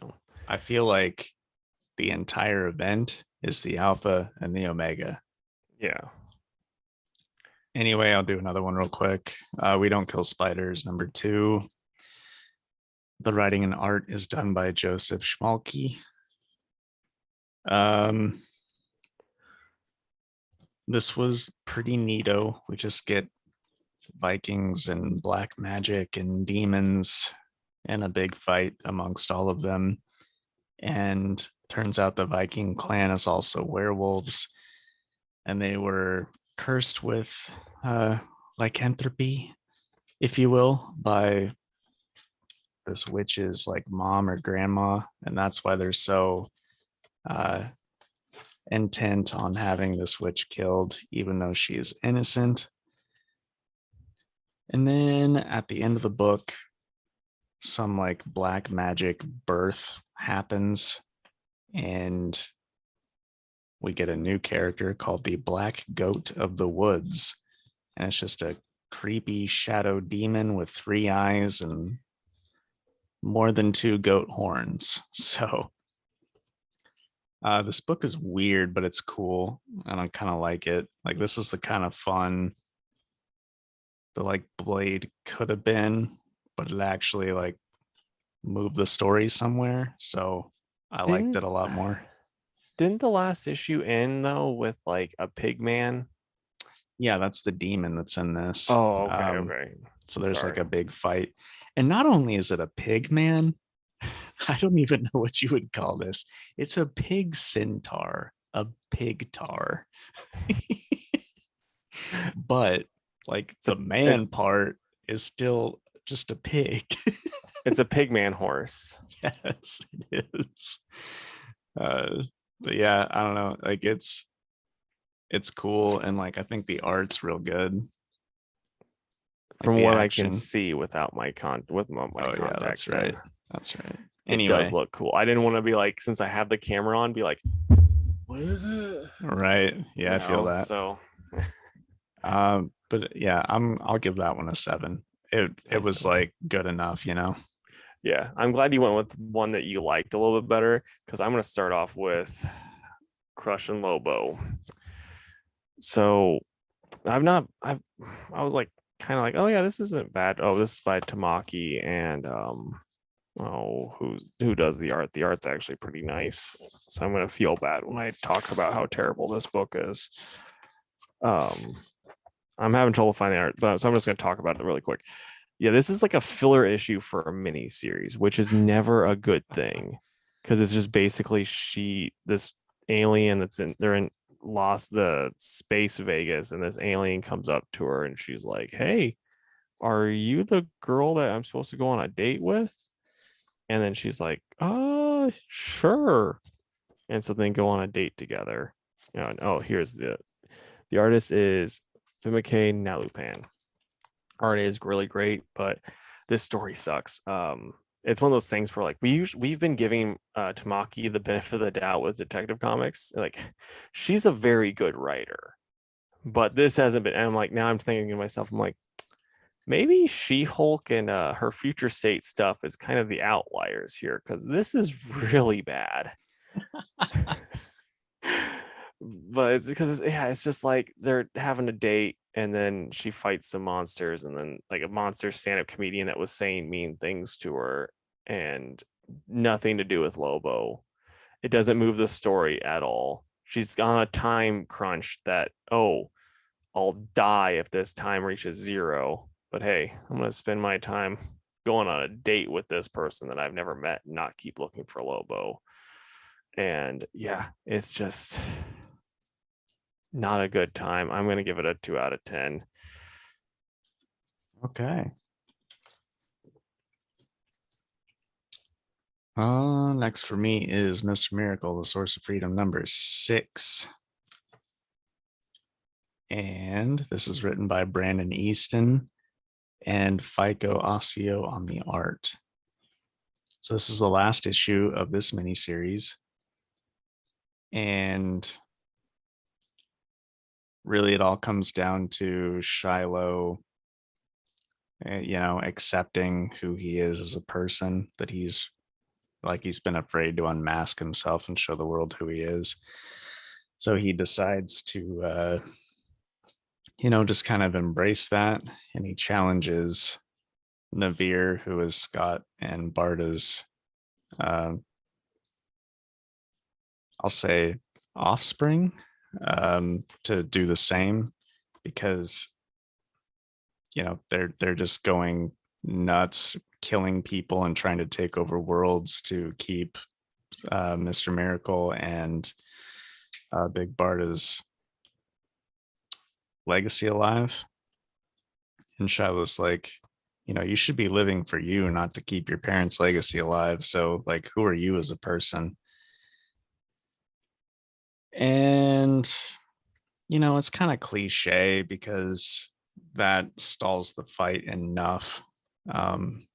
But I feel like the entire event is the Alpha and the Omega. yeah. Anyway, I'll do another one real quick. We Don't Kill Spiders #2. The writing and art is done by Joseph Schmalke. This was pretty neato. We just get Vikings and black magic and demons and a big fight amongst all of them. And turns out the Viking clan is also werewolves, and they were cursed with lycanthropy, if you will, by this witch's like mom or grandma, and that's why they're so uh, intent on having this witch killed, even though she is innocent. And then at the end of the book, some like black magic birth happens, and we get a new character called the Black Goat of the Woods. And it's just a creepy shadow demon with 3 eyes and more than 2 goat horns. So this book is weird, but it's cool, and I kind of like it. Like this is the kind of fun the like Blade could have been, but it actually like moved the story somewhere. So I liked it Didn't a lot more. didn't the last issue end though with like a pig man? Yeah, that's the demon that's in this. Oh, okay, okay. So there's like Sorry. a big fight. And not only is it a pig man, I don't even know what you would call this. It's a pig centaur, a pig tar. But like It's the a it, man part is still just a pig. it's a pig man horse. Yes, it is. But yeah, I don't know. Like it's cool, and like I think the art's real good. Like From the what I can action. see without my Oh yeah, that's contacts right. in, That's right. it does Anyway, look cool. I didn't want to be like, since I have the camera on, be like, what is it? right. Yeah, I feel that. So But yeah, I'll give that one a 7. It nice was man. like good enough, you know. Yeah, I'm glad you went with one that you liked a little bit better because I'm gonna start off with Crush and Lobo. So I was like kind of like, oh yeah, this isn't bad. Oh, this is by Tamaki and who does the art? The art's actually pretty nice. So I'm gonna feel bad when I talk about how terrible this book is. Um I'm having trouble finding the art, but so I'm just gonna talk about it really quick. Yeah, this is like a filler issue for a mini series, which is never a good thing because it's just basically this alien they're in lost the space Vegas, and this alien comes up to her and she's like, "Hey, are you the girl that I'm supposed to go on a date with?" And then she's like, sure." And so then go on a date together. And oh, here's the artist is Fimike Nalupan. Art is really great, but this story sucks. It's one of those things where like we've been giving Tamaki the benefit of the doubt with Detective Comics. Like she's a very good writer, but this hasn't been. And I'm like, now I'm thinking to myself, I'm like, maybe She-Hulk and her future state stuff is kind of the outliers here because this is really bad. But it's because it's just like they're having a date and then she fights some monsters and then like a monster stand-up comedian that was saying mean things to her and nothing to do with Lobo. It doesn't move the story at all. She's on a time crunch that, oh, I'll die if this time reaches 0. But hey, I'm gonna spend my time going on a date with this person that I've never met and not keep looking for Lobo. And yeah, it's just not a good time. I'm going to give it a 2 out of 10. Okay. Next for me is Mr. Miracle, the Source of Freedom, number 6. And this is written by Brandon Easton and FICO Ossio on the art. So this is the last issue of this miniseries. And really it all comes down to Shiloh, accepting who he is as a person, that he's been afraid to unmask himself and show the world who he is. So he decides to just kind of embrace that, and he challenges Navir, who is Scott and Barda's, uh, I'll say, offspring, to do the same, because they're just going nuts, killing people and trying to take over worlds to keep Mr. Miracle and Big Barda's legacy alive. And Shiloh's like, you should be living for you, not to keep your parents' legacy alive. So, like, who are you as a person? And, it's kind of cliche because that stalls the fight enough, um,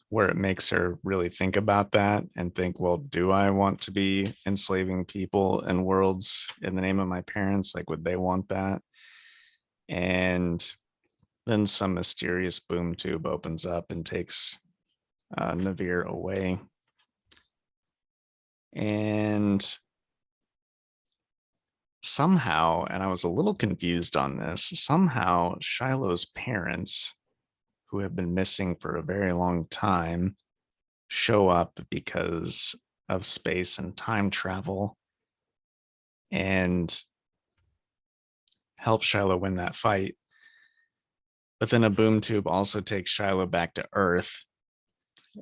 where it makes her really think about that and think, well, do I want to be enslaving people and worlds in the name of my parents? Like, would they want that? And then some mysterious boom tube opens up and takes Navir away. And somehow, and I was a little confused on this, somehow Shiloh's parents, who have been missing for a very long time, show up because of space and time travel and help Shiloh win that fight. But then a boom tube also takes Shiloh back to Earth.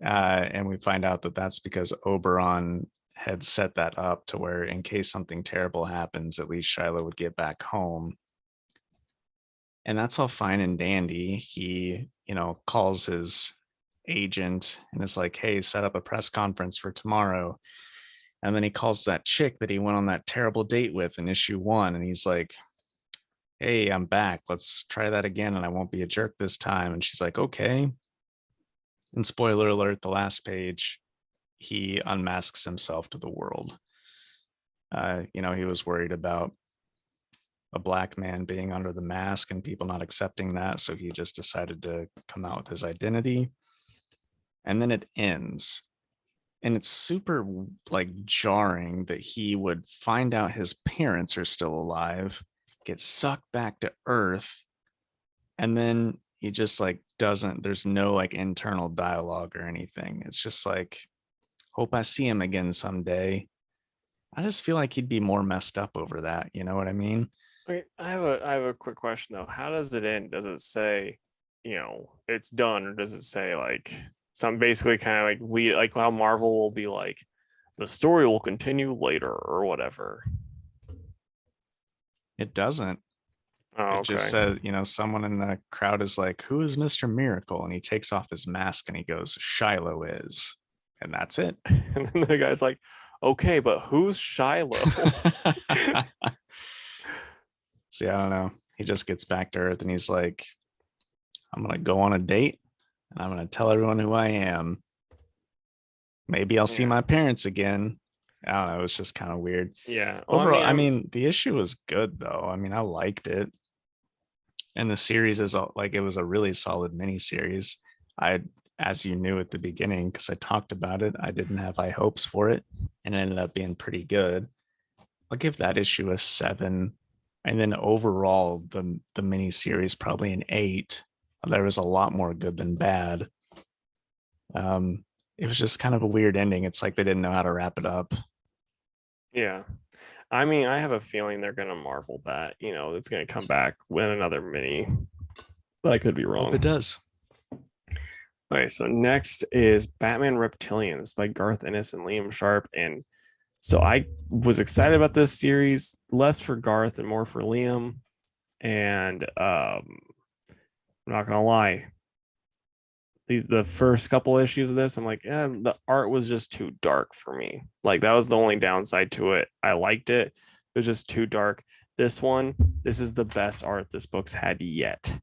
And we find out that that's because Oberon had set that up to where, in case something terrible happens, at least Shiloh would get back home. And that's all fine and dandy. He, calls his agent and is like, hey, set up a press conference for tomorrow. And then he calls that chick that he went on that terrible date with in issue 1. And he's like, hey, I'm back. Let's try that again. And I won't be a jerk this time. And she's like, okay. And spoiler alert, the last page, he unmasks himself to the world. He was worried about a black man being under the mask and people not accepting that. So he just decided to come out with his identity. And then it ends. And it's super jarring that he would find out his parents are still alive, get sucked back to Earth, and then he just doesn't, there's no internal dialogue or anything. It's just hope I see him again someday. I just feel like he'd be more messed up over that. You know what I mean? Wait, I have a quick question though. How does it end? Does it say, it's done, or does it say some basically kind of like how Marvel will be like, the story will continue later or whatever? It doesn't. Oh, It just okay. said, someone in the crowd is like, who is Mr. Miracle? And he takes off his mask and he goes, Shiloh is. And that's it. And then the guy's like, okay, but who's Shiloh? See, I don't know. He just gets back to Earth and he's like, I'm going to go on a date and I'm going to tell everyone who I am. Maybe I'll see Yeah. my parents again. I don't know. It was just kind of weird. Yeah. Well, Overall, I I'm mean, the issue was good though. I mean, I liked it. And the series is it was a really solid mini series. I, as you knew at the beginning, because I talked about it, I didn't have high hopes for it, and it ended up being pretty good. I'll give that issue a 7, and then overall the mini series probably an 8. There was a lot more good than bad. It was just kind of a weird ending. It's like they didn't know how to wrap it up. yeah. I mean, I have a feeling they're gonna Marvel that, it's gonna come back with another mini, but I could be Hope it wrong. does. Okay, so next is Batman Reptilian. It's by Garth Ennis and Liam Sharp. And so I was excited about this series, less for Garth and more for Liam. And I'm not gonna lie, the first couple issues of this, I'm like, the art was just too dark for me. Like that was the only downside to it. I liked it. It was just too dark. This is the best art this book's had yet.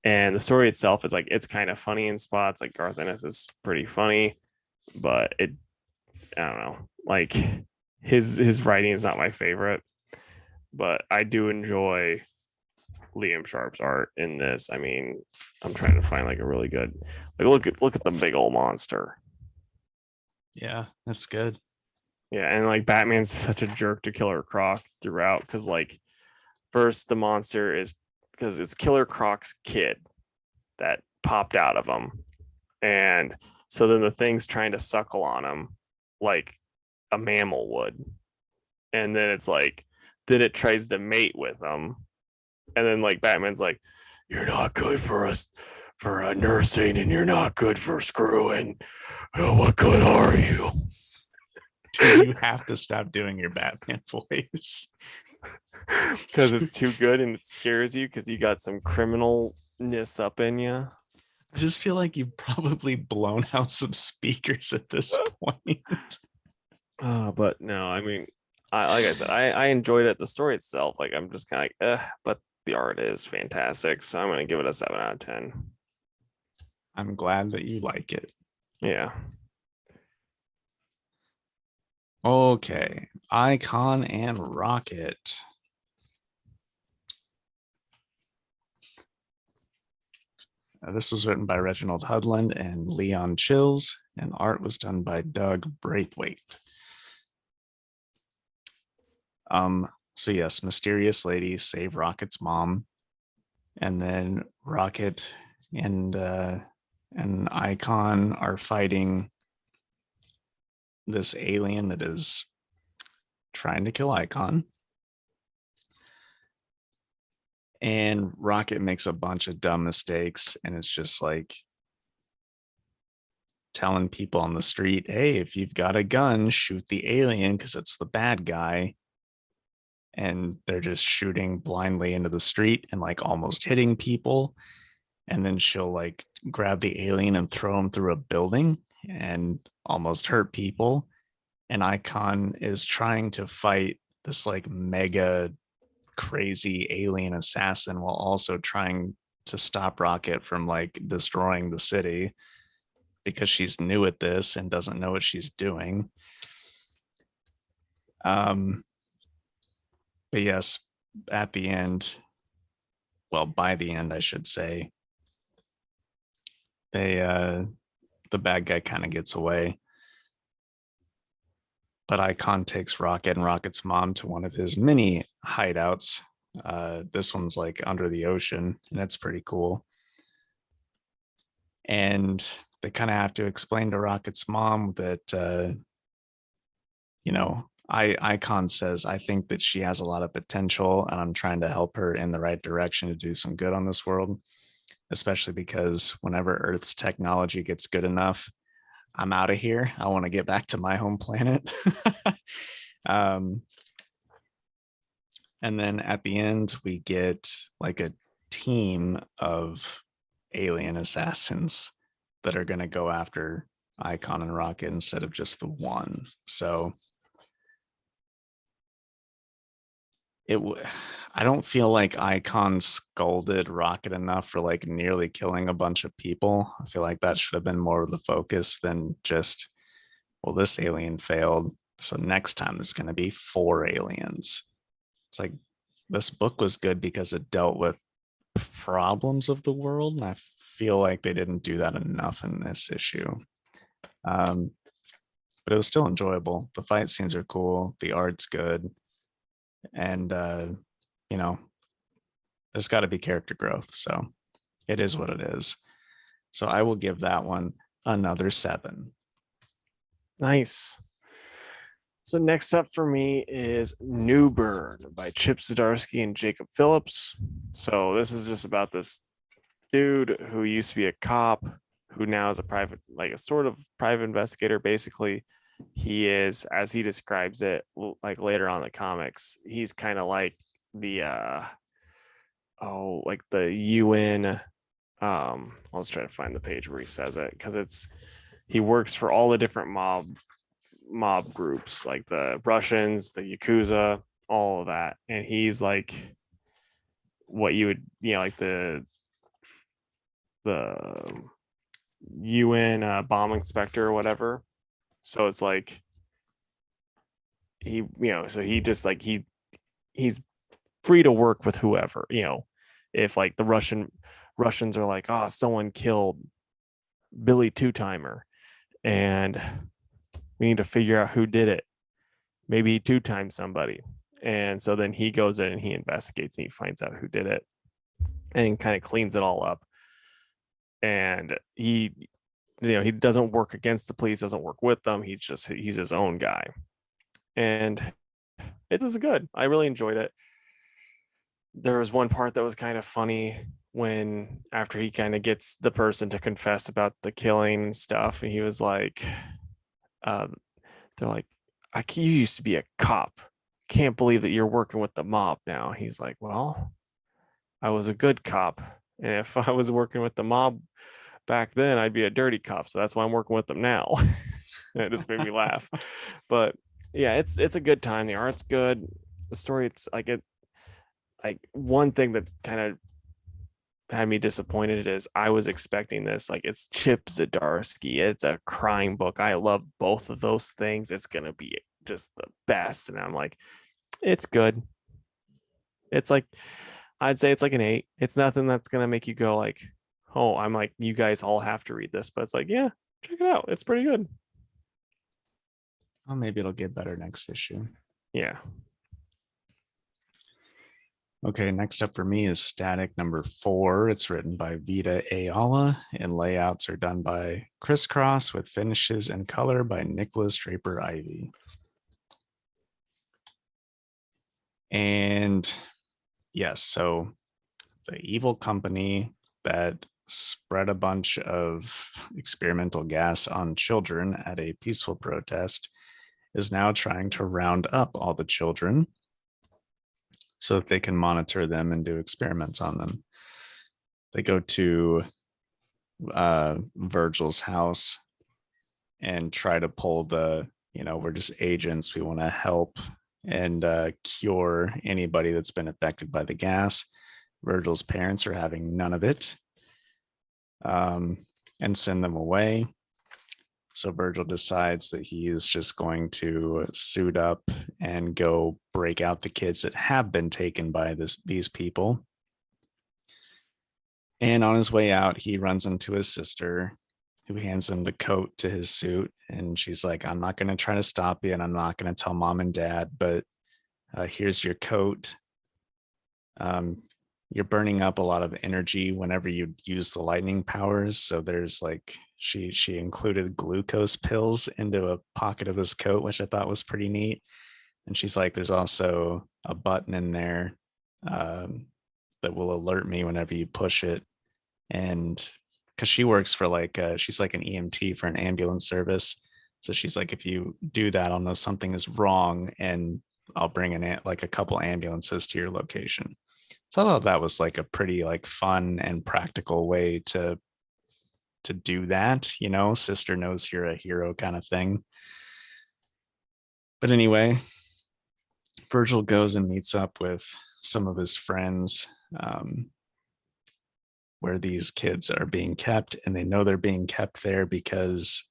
And the story itself is it's kind of funny in spots. Like Garth Ennis is pretty funny, but I don't know. Like his writing is not my favorite, but I do enjoy Liam Sharp's art in this. I mean, I'm trying to find a really good look at the big old monster. Yeah, that's good. Yeah, and Batman's such a jerk to Killer Croc throughout because first the monster is because it's Killer Croc's kid that popped out of him. And so then the thing's trying to suckle on him like a mammal would. And then then it tries to mate with him. And then Batman's like, you're not good for us for nursing and you're not good for screwing. Oh, what good are you? You have to stop doing your Batman voice. Because it's too good and it scares you because you got some criminalness up in you. I just feel like you've probably blown out some speakers at this point. But no, I mean, like I said, I enjoyed it. The story itself, I'm just kind of but the art is fantastic. So I'm gonna give it a 7 out of 10. I'm glad that you like it. Yeah. Okay, Icon and Rocket. This was written by Reginald Hudlin and Leon Chills, and art was done by Doug Braithwaite. So yes, mysterious lady save Rocket's mom, and then Rocket and and Icon are fighting this alien that is trying to kill Icon. And Rocket makes a bunch of dumb mistakes, and it's just like telling people on the street, hey, if you've got a gun, shoot the alien because it's the bad guy. And they're just shooting blindly into the street and like almost hitting people. And then she'll like grab the alien and throw him through a building and almost hurt people. And Icon is trying to fight this like mega crazy alien assassin while also trying to stop Rocket from like destroying the city because she's new at this and doesn't know what she's doing. But yes, at the end, well, by the end, I should say, the bad guy kind of gets away. But Icon takes Rocket and Rocket's mom to one of his mini hideouts. This one's like under the ocean, and it's pretty cool. And they kind of have to explain to Rocket's mom that, Icon says, I think that she has a lot of potential, and I'm trying to help her in the right direction to do some good on this world, especially because whenever Earth's technology gets good enough, I'm out of here. I want to get back to my home planet. um, and then at the end, we get like a team of alien assassins that are going to go after Icon and Rocket instead of just the one. So I don't feel like Icon scolded Rocket enough for like nearly killing a bunch of people. I feel like that should have been more of the focus than just, well, this alien failed, so next time there's going to be 4 aliens. It's like this book was good because it dealt with problems of the world, and I feel like they didn't do that enough in this issue. But it was still enjoyable. The fight scenes are cool, the art's good, and you know, there's got to be character growth. So it is what it is. So I will give that one another 7. Nice. So next up for me is Newburn by Chip Zdarsky and Jacob Phillips. So this is just about this dude who used to be a cop who now is a private, like a sort of private investigator. Basically, he is, as he describes it, like later on in the comics, he's kind of like the like the UN. Let's try to find the page where he says it, because he works for all the different mob groups, like the Russians, the Yakuza, all of that. And he's like what you would, like the UN bomb inspector or whatever. So it's like so he just like he's free to work with whoever, if like the Russians are like, oh, someone killed Billy Two-Timer and we need to figure out who did it. Maybe he two-timed somebody. And so then he goes in and he investigates and he finds out who did it and kind of cleans it all up. And he doesn't work against the police, doesn't work with them. He's his own guy. And it is good. I really enjoyed it. There was one part that was kind of funny when after he kind of gets the person to confess about the killing and stuff, and he was like, they're like, you used to be a cop. Can't believe that you're working with the mob now. He's like, well, I was a good cop. And if I was working with the mob back then, I'd be a dirty cop. So that's why I'm working with them now. And it just made me laugh. But yeah, it's a good time. The art's good. The story, it's like one thing that kind of had me disappointed is I was expecting this. Like, it's Chip Zdarsky. It's a crime book. I love both of those things. It's gonna be just the best. And I'm like, it's good. It's like, I'd say it's like an 8. It's nothing that's gonna make you go like, oh, I'm like, you guys all have to read this. But it's like, yeah, check it out. It's pretty good. Well, maybe it'll get better next issue. Yeah. Okay, next up for me is Static number 4. It's written by Vita Ayala, and layouts are done by Crisscross with finishes and color by Nicholas Draper Ivy. And yes, so the evil company that spread a bunch of experimental gas on children at a peaceful protest is now trying to round up all the children so that they can monitor them and do experiments on them. They go to Virgil's house and try to pull we're just agents. We want to help and cure anybody that's been affected by the gas. Virgil's parents are having none of it, and send them away. So Virgil decides that he is just going to suit up and go break out the kids that have been taken by these people. And on his way out, he runs into his sister, who hands him the coat to his suit. And she's like, I'm not going to try to stop you, and I'm not going to tell mom and dad, but here's your coat. You're burning up a lot of energy whenever you use the lightning powers. So there's like, she included glucose pills into a pocket of his coat, which I thought was pretty neat. And she's like, there's also a button in there that will alert me whenever you push it. And because she works for she's like an EMT for an ambulance service. So she's like, if you do that, I'll know something is wrong, and I'll bring a couple ambulances to your location. So I thought that was like a pretty fun and practical way to do that, sister knows you're a hero kind of thing. But anyway, Virgil goes and meets up with some of his friends, where these kids are being kept, and they know they're being kept there because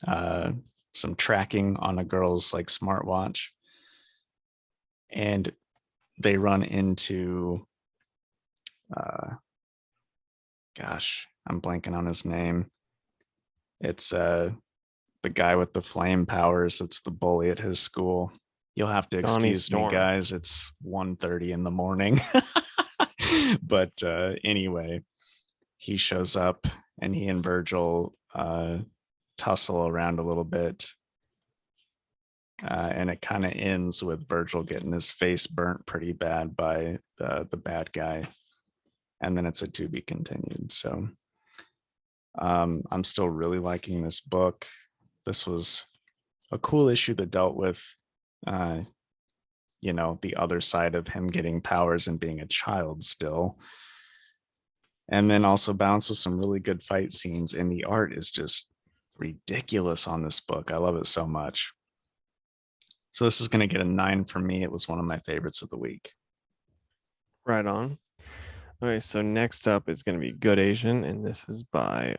some tracking on a girl's smartwatch, and they run into gosh, I'm blanking on his name. It's the guy with the flame powers that's the bully at his school. You'll have to excuse me, guys. It's 1:30 in the morning. But anyway, he shows up, and he and Virgil tussle around a little bit. And it kind of ends with Virgil getting his face burnt pretty bad by the bad guy. And then it's a to be continued. So I'm still really liking this book. This was a cool issue that dealt with, the other side of him getting powers and being a child still. And then also balanced with some really good fight scenes. And the art is just ridiculous on this book. I love it so much. So this is going to get a 9 from me. It was one of my favorites of the week. Right on. Okay, so next up is going to be Good Asian, and this is by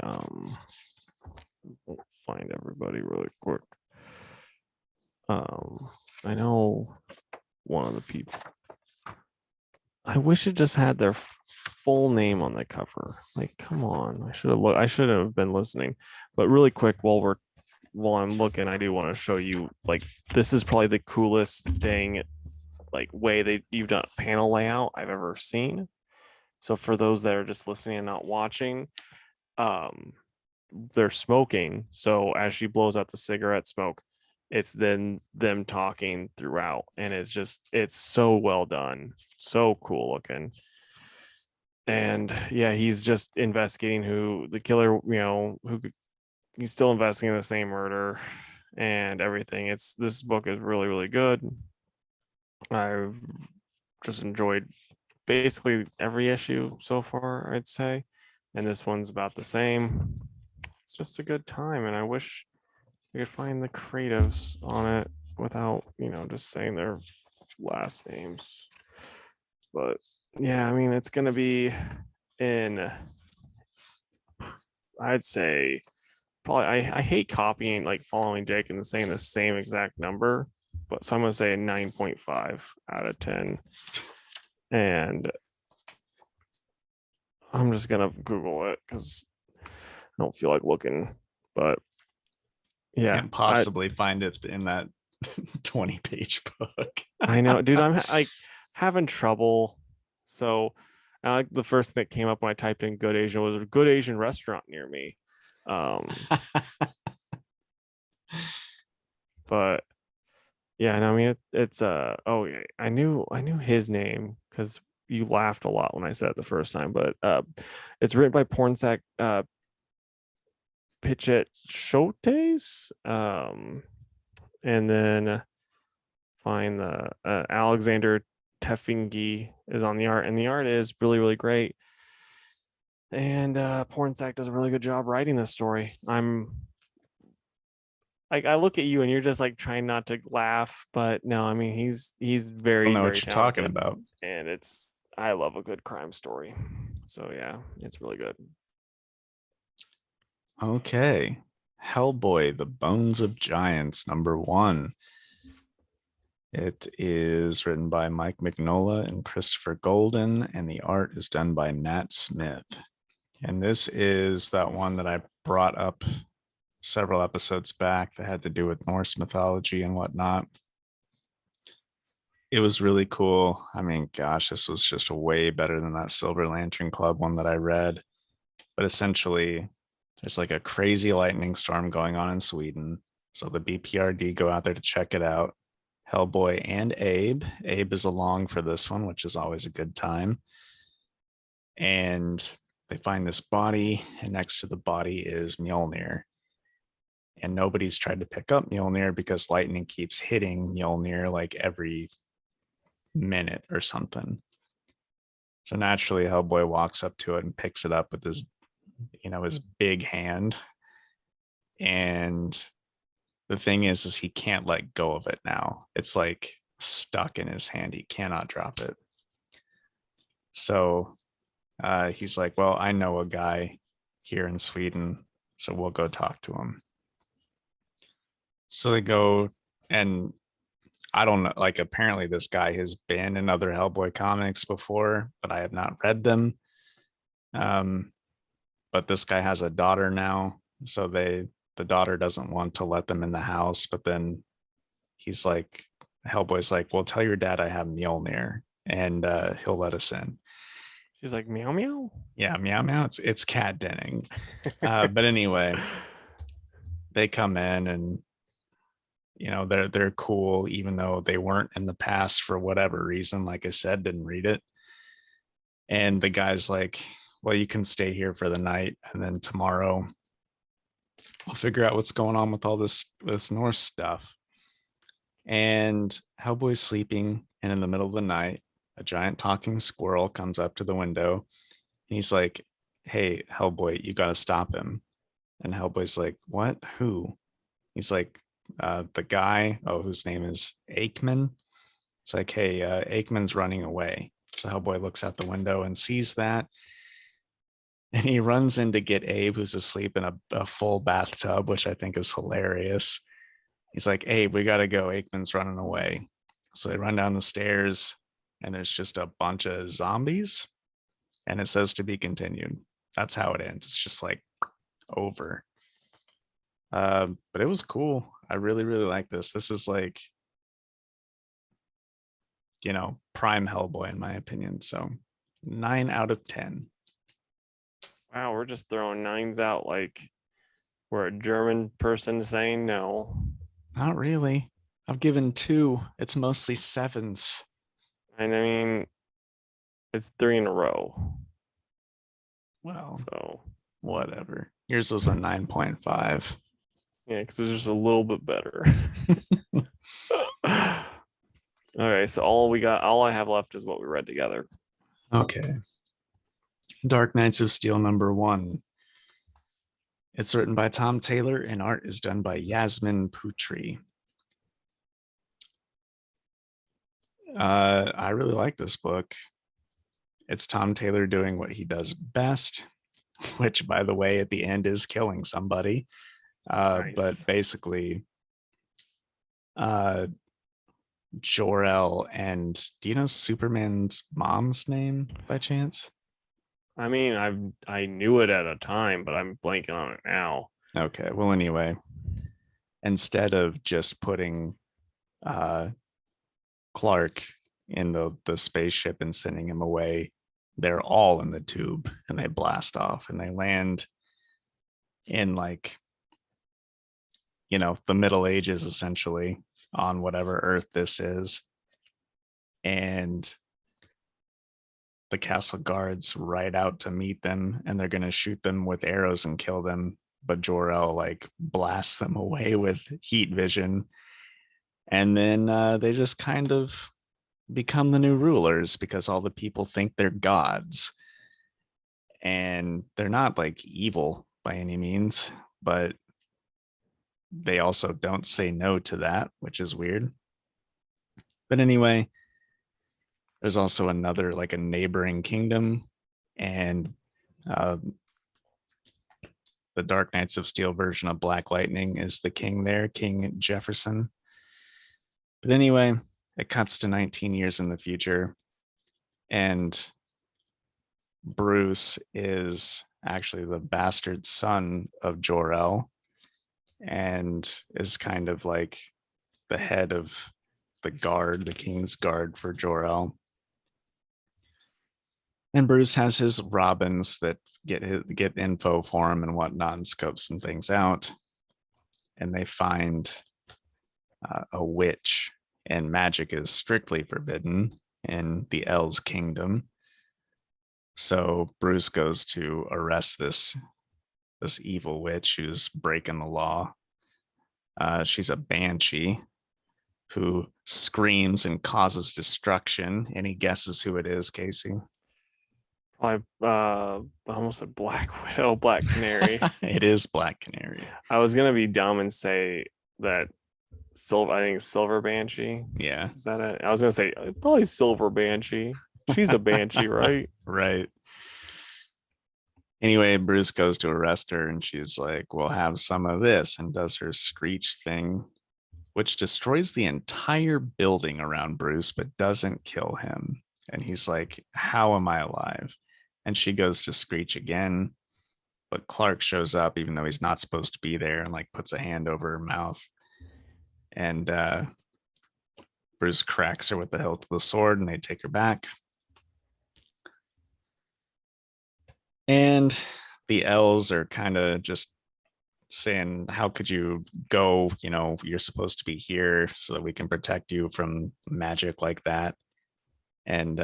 we'll find everybody really quick. I know one of the people. I wish it just had their full name on the cover. Come on, I should have been listening. But really quick, while I'm looking, I do want to show you this is probably the coolest thing, way you've done a panel layout I've ever seen. So for those that are just listening and not watching, they're smoking. So as she blows out the cigarette smoke, it's then them talking throughout, and it's so well done, so cool looking. And yeah, he's just investigating who the killer, he's still investigating the same murder and everything. This book is really, really good. I've just enjoyed basically every issue so far, I'd say. And this one's about the same. It's just a good time, and I wish I could find the creatives on it without, just saying their last names. But yeah, I mean, it's gonna be in, I'd say, probably I hate copying, following Jake and saying the same exact number, but so I'm gonna say a 9.5 out of 10. And I'm just gonna Google it because I don't feel like looking. But yeah, can't possibly find it in that 20-page book. I know, dude. I'm having trouble So the first thing that came up when I typed in good Asian was a good Asian restaurant near me. But yeah, and I mean it's oh yeah, I knew his name because you laughed a lot when I said it the first time, but it's written by Pornsak Pichet Shotes. And then find the Alexander Teffingi is on the art, and the art is really, really great. And Pornsak does a really good job writing this story. I'm like, I look at you and you're just like trying not to laugh, but no, I mean he's I don't very, know what very you're talking talented, about. and I love a good crime story. So yeah, it's really good. Okay. Hellboy, The Bones of Giants, #1. It is written by Mike Mignola and Christopher Golden, and the art is done by Matt Smith. And this is that one that I brought up several episodes back that had to do with Norse mythology and whatnot. It was really cool. I mean, gosh, this was just way better than that Silver Lantern Club one that I read. But essentially, there's like a crazy lightning storm going on in Sweden. So the BPRD go out there to check it out. Hellboy and Abe. Abe is along for this one, which is always a good time. And they find this body, and next to the body is Mjolnir. And nobody's tried to pick up Mjolnir because lightning keeps hitting Mjolnir like every minute or something. So naturally, Hellboy walks up to it and picks it up with his big hand. And the thing is he can't let go of it now. It's like stuck in his hand. He cannot drop it. So he's like, well, I know a guy here in Sweden, so we'll go talk to him. So they go, and I don't know, like apparently this guy has been in other Hellboy comics before, but I have not read them. But this guy has a daughter now, so the daughter doesn't want to let them in the house, but then he's like, Hellboy's like, well, tell your dad I have Mjolnir, and he'll let us in. She's like meow meow. Yeah, meow meow. It's cat denning. But anyway, they come in and they're cool, even though they weren't in the past for whatever reason. Like I said, didn't read it. And the guy's like, well, you can stay here for the night, and then tomorrow we'll figure out what's going on with all this Norse stuff. And Hellboy's sleeping, and in the middle of the night, a giant talking squirrel comes up to the window. And he's like, hey, Hellboy, you got to stop him. And Hellboy's like, what? Who? He's like, the guy, whose name is Aikman. It's like, hey, Aikman's running away. So Hellboy looks out the window and sees that. And he runs in to get Abe, who's asleep in a full bathtub, which I think is hilarious. He's like, Abe, we got to go. Aikman's running away. So they run down the stairs, and there's just a bunch of zombies. And it says to be continued. That's how it ends. It's just like over. But it was cool. I really, really like this. This is like, prime Hellboy in my opinion. So 9 out of 10. Wow, we're just throwing nines out like we're a German person saying no. Not really. I've given 2. It's mostly 7s. And I mean, it's 3 in a row. Well, So whatever. Yours was a 9.5. yeah, because it's just a little bit better. All right, so all I have left is what we read together. Okay. Dark Knights of Steel #1. It's written by Tom Taylor and art is done by Yasmin Putri. I really like this book. It's Tom Taylor doing what he does best, which, by the way, at the end is killing somebody. Nice. But basically, Jor-El and do you know Superman's mom's name by chance? I mean, I knew it at a time, but I'm blanking on it now. Okay, well, anyway, instead of just putting Clark in the spaceship and sending him away. They're all in the tube and they blast off and they land in like, the Middle Ages essentially on whatever Earth this is. And the castle guards ride out to meet them and they're going to shoot them with arrows and kill them. But Jor-El like blasts them away with heat vision. And then they just kind of become the new rulers because all the people think they're gods. And they're not like evil by any means, but they also don't say no to that, which is weird. But anyway, there's also another, like a neighboring kingdom, and uh, the Dark Knights of Steel version of Black Lightning is the king there, King Jefferson. But anyway, it cuts to 19 years in the future, and Bruce is actually the bastard son of Jor-El and is kind of like the head of the guard, the king's guard for Jor-El. And Bruce has his Robins that get info for him and whatnot and scope some things out. And they find a witch, and magic is strictly forbidden in the L's kingdom. So Bruce goes to arrest this evil witch who's breaking the law. She's a banshee who screams and causes destruction. Any guesses who it is, Casey? I almost said Black Widow, Black Canary. It is Black Canary. I was gonna be dumb and say that I think Silver Banshee. Yeah. Is that it? I was gonna say probably Silver Banshee. She's a banshee, right? Right. Anyway, Bruce goes to arrest her and she's like, we'll have some of this, and does her screech thing, which destroys the entire building around Bruce, but doesn't kill him. And he's like, how am I alive? And she goes to screech again, but Clark shows up even though he's not supposed to be there and like puts a hand over her mouth. And Bruce cracks her with the hilt of the sword and they take her back. And the L's are kind of just saying, how could you go? You're supposed to be here so that we can protect you from magic like that. And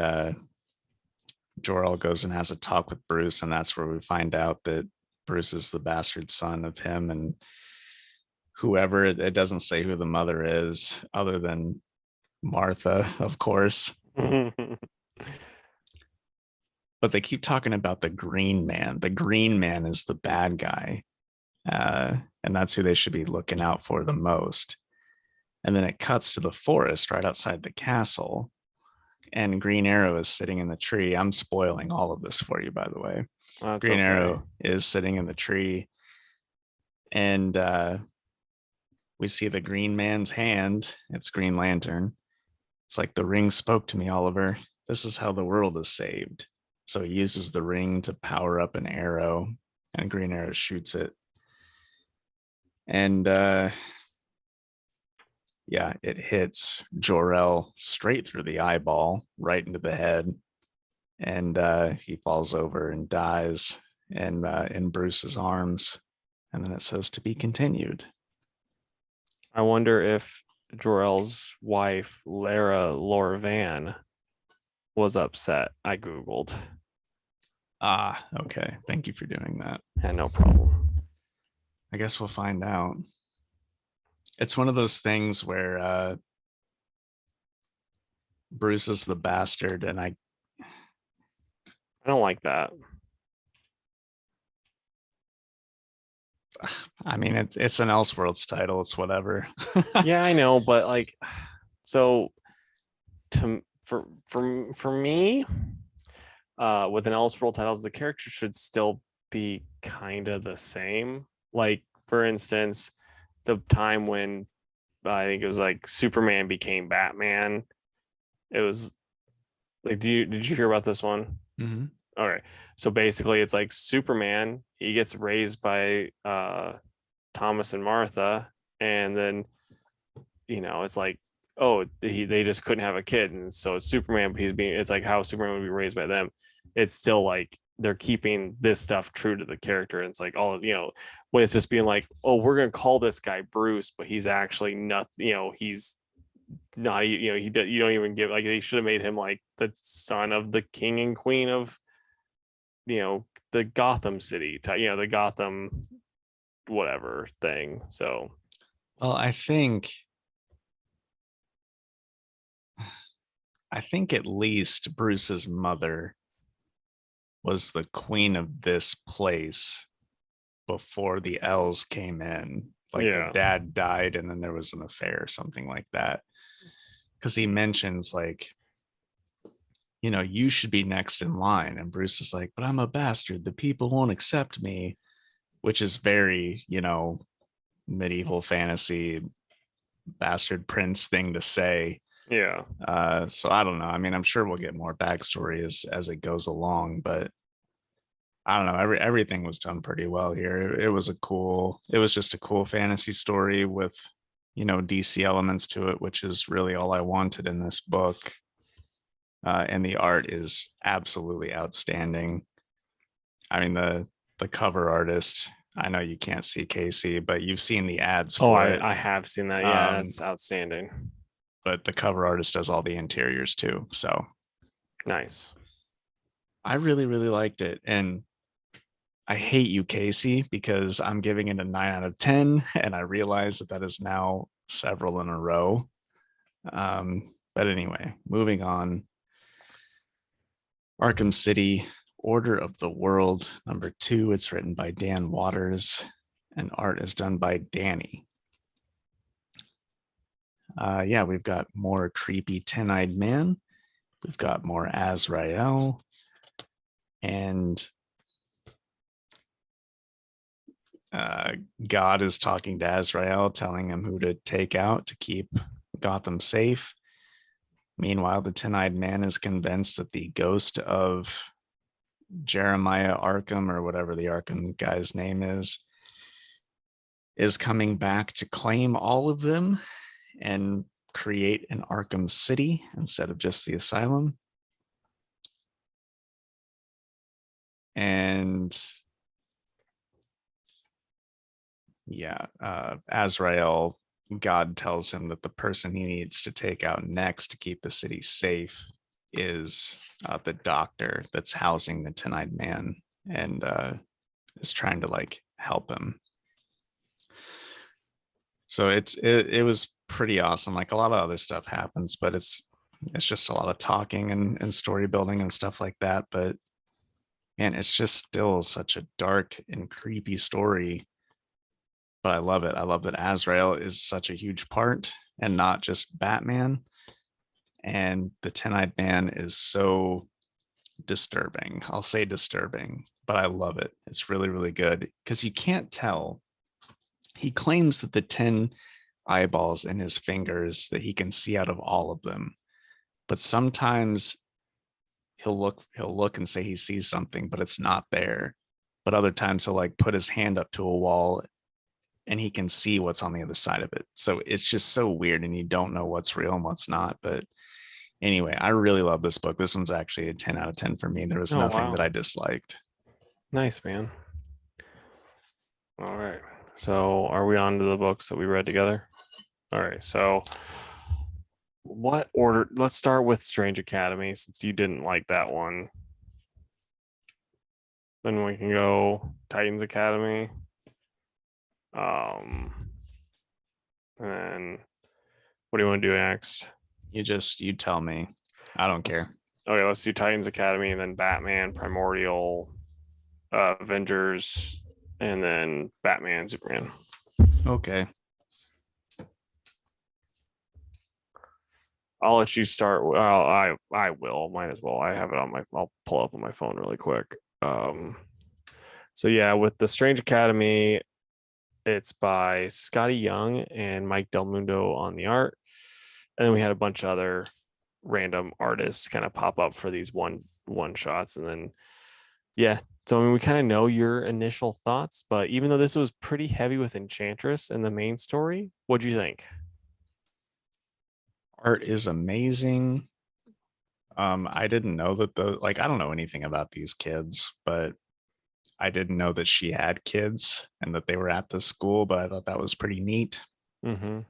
Jor-El goes and has a talk with Bruce, and that's where we find out that Bruce is the bastard son of him and whoever. It doesn't say who the mother is other than Martha, of course. But they keep talking about the Green Man. The Green Man is the bad guy. And that's who they should be looking out for the most. And then it cuts to the forest right outside the castle. And Green Arrow is sitting in the tree. I'm spoiling all of this for you, by the way. Green Arrow is sitting in the tree. And we see the Green Man's hand. It's Green Lantern. It's like, the ring spoke to me, Oliver. This is how the world is saved. So he uses the ring to power up an arrow, and Green Arrow shoots it. And yeah, it hits Jor-El straight through the eyeball, right into the head. And he falls over and dies in Bruce's arms. And then it says to be continued. I wonder if Jor-El's wife, Laura Van, was upset. I Googled. Ah, okay. Thank you for doing that. Yeah, no problem. I guess we'll find out. It's one of those things where Bruce is the bastard, and I don't like that. I mean, it's an Elseworlds title. It's whatever. Yeah, I know, but like, so for me, with an Elseworld titles, the character should still be kind of the same. Like, for instance, the time when I think it was like Superman became Batman. It was like, did you hear about this one? Mm-hmm. All right. So basically it's like Superman, he gets raised by Thomas and Martha, and then it's like, they just couldn't have a kid, and so it's Superman, but it's like how Superman would be raised by them. It's still like they're keeping this stuff true to the character. And it's like all of, when it's just being like, oh, we're gonna call this guy Bruce, but he's actually not, he's not, you don't even give, like, they should have made him like the son of the king and queen of, the Gotham City, the Gotham whatever thing. So Well, I think at least Bruce's mother was the queen of this place before the L's came in. Like the yeah, dad died and then there was an affair or something like that. Because he mentions like, you should be next in line. And Bruce is like, but I'm a bastard. The people won't accept me, which is very, medieval fantasy bastard prince thing to say. yeah. So I don't know. I mean, I'm sure we'll get more backstory as it goes along, but I don't know. Everything was done pretty well here. It was just a cool fantasy story with, DC elements to it, which is really all I wanted in this book. And the art is absolutely outstanding. I mean, the cover artist, I know you can't see Casey, but you've seen the ads Oh, for it. I have seen that. Yeah, Um, that's outstanding. but the cover artist does all the interiors too. So Nice. I really, really liked it. And I hate you, Casey, because I'm giving it a 9 out of 10. And I realize that is now several in a row. But anyway, moving on. Arkham City, Order of the World, #2. It's written by Dan Waters and art is done by Danny. Yeah, we've got more creepy 10-eyed man. We've got more Azrael. And God is talking to Azrael, telling him who to take out to keep Gotham safe. Meanwhile, the 10-eyed man is convinced that the ghost of Jeremiah Arkham, or whatever the Arkham guy's name is coming back to claim all of them and create an Arkham City instead of just the asylum. And yeah, Azrael, God tells him that the person he needs to take out next to keep the city safe is the doctor that's housing the 10-eyed man and is trying to like help him. So it was pretty awesome. Like a lot of other stuff happens, but it's just a lot of talking and story building and stuff like that. But man, it's just still such a dark and creepy story. But I love it. I love that Azrael is such a huge part and not just Batman. And the 10-eyed man is so disturbing. I'll say disturbing, but I love it. It's really, really good because you can't tell. He claims that the 10 eyeballs in his fingers, that he can see out of all of them. But sometimes he'll look and say he sees something, but it's not there. But other times he'll like put his hand up to a wall and he can see what's on the other side of it. So it's just so weird and you don't know what's real and what's not. But anyway, I really love this book. This one's actually a 10 out of 10 for me. There was nothing that I disliked. Nice, man. All right. So are we on to the books that we read together? All right. So what order? Let's start with Strange Academy since you didn't like that one. Then we can go Titans Academy. And then what do you want to do next? You tell me. I don't care. Okay, let's do Titans Academy and then Batman, Primordial, Avengers, and then Batman, Superman. Okay. I'll let you start. Well, I will. Might as well. I have it on my. I'll pull up on my phone really quick. So yeah, with the Strange Academy, it's by Scotty Young and Mike Del Mundo on the art, and then we had a bunch of other random artists kind of pop up for these one shots, and then yeah. So I mean, we kind of know your initial thoughts, but even though this was pretty heavy with Enchantress in the main story, what'd you think? Art is amazing. I didn't know that I don't know anything about these kids, but I didn't know that she had kids and that they were at the school, but I thought that was pretty neat. Mm-hmm.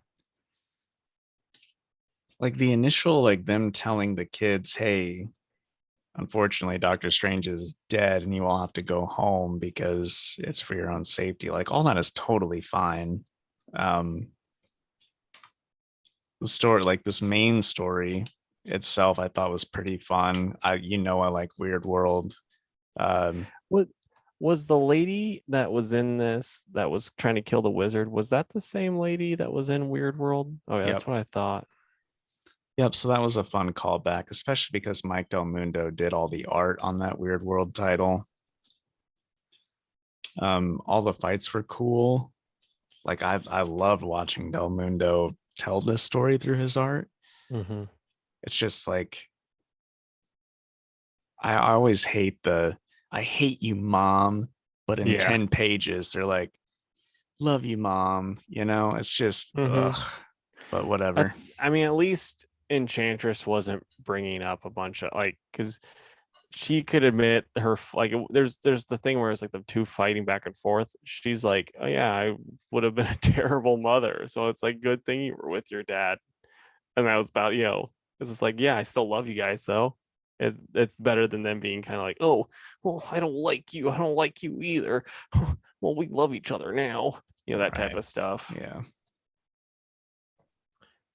Like the initial, like them telling the kids, hey, unfortunately, Doctor Strange is dead and you all have to go home because it's for your own safety. Like all that is totally fine. Um, the story, like this main story itself, I thought was pretty fun. I like Weird World. Um, What was the lady that was in this that was trying to kill the wizard? Was that the same lady that was in Weird World? Oh, yeah, yep. that's what I thought. Yep. So that was a fun callback, especially because Mike Del Mundo did all the art on that Weird World title. All the fights were cool. Like I loved watching Del Mundo tell this story through his art. Mm-hmm. It's just like I always hate I hate you, mom, but in Yeah. 10 pages they're like, love you, mom. It's just Mm-hmm. ugh, but whatever. I mean, at least Enchantress wasn't bringing up a bunch of like, because she could admit there's the thing where it's like the two fighting back and forth. She's like, oh yeah, I would have been a terrible mother, so it's like good thing you were with your dad. And that was about, it's just like, yeah, I still love you guys though. It's better than them being kind of like, oh, well, I don't like you, I don't like you either. Well, we love each other now, that type Right. of stuff. Yeah.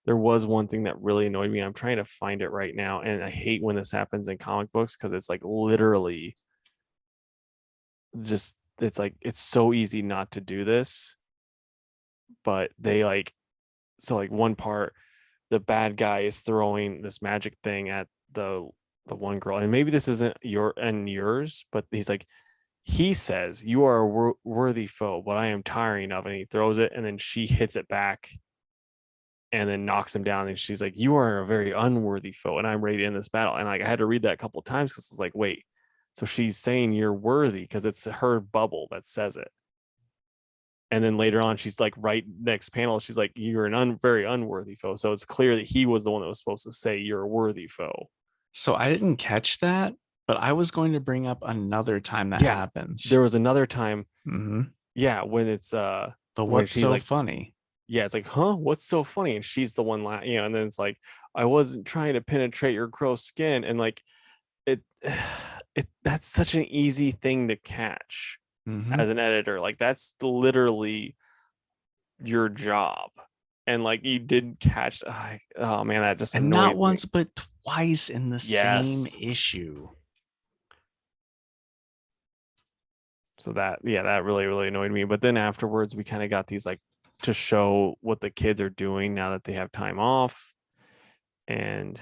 There was one thing that really annoyed me. I'm trying to find it right now, and I hate when this happens in comic books because it's like literally just it's so easy not to do this, but they like so like one part the bad guy is throwing this magic thing at the one girl, and maybe this isn't yours, but he's like, he says you are a worthy foe, but I am tiring of it. And he throws it, and then she hits it back and then knocks him down. And she's like, you are a very unworthy foe, and I'm ready to end this battle. And like I had to read that a couple of times because it's like, wait, so she's saying you're worthy because it's her bubble that says it. And then later on, she's like, right next panel, she's like, you're an very unworthy foe. So it's clear that he was the one that was supposed to say you're a worthy foe. So I didn't catch that, but I was going to bring up another time that Yeah. happens. There was another time, Hmm. yeah, when it's The when what's she's so like, funny? yeah, it's like, huh, what's so funny? And she's the one and then it's like, I wasn't trying to penetrate your gross skin. And like it that's such an easy thing to catch Hmm. as an editor. Like that's literally your job. And like you didn't catch, oh man, that just And not annoys me. once, but twice in the same Yes. issue. So that, yeah, that really, really annoyed me. But then afterwards, we kind of got these like to show what the kids are doing now that they have time off. And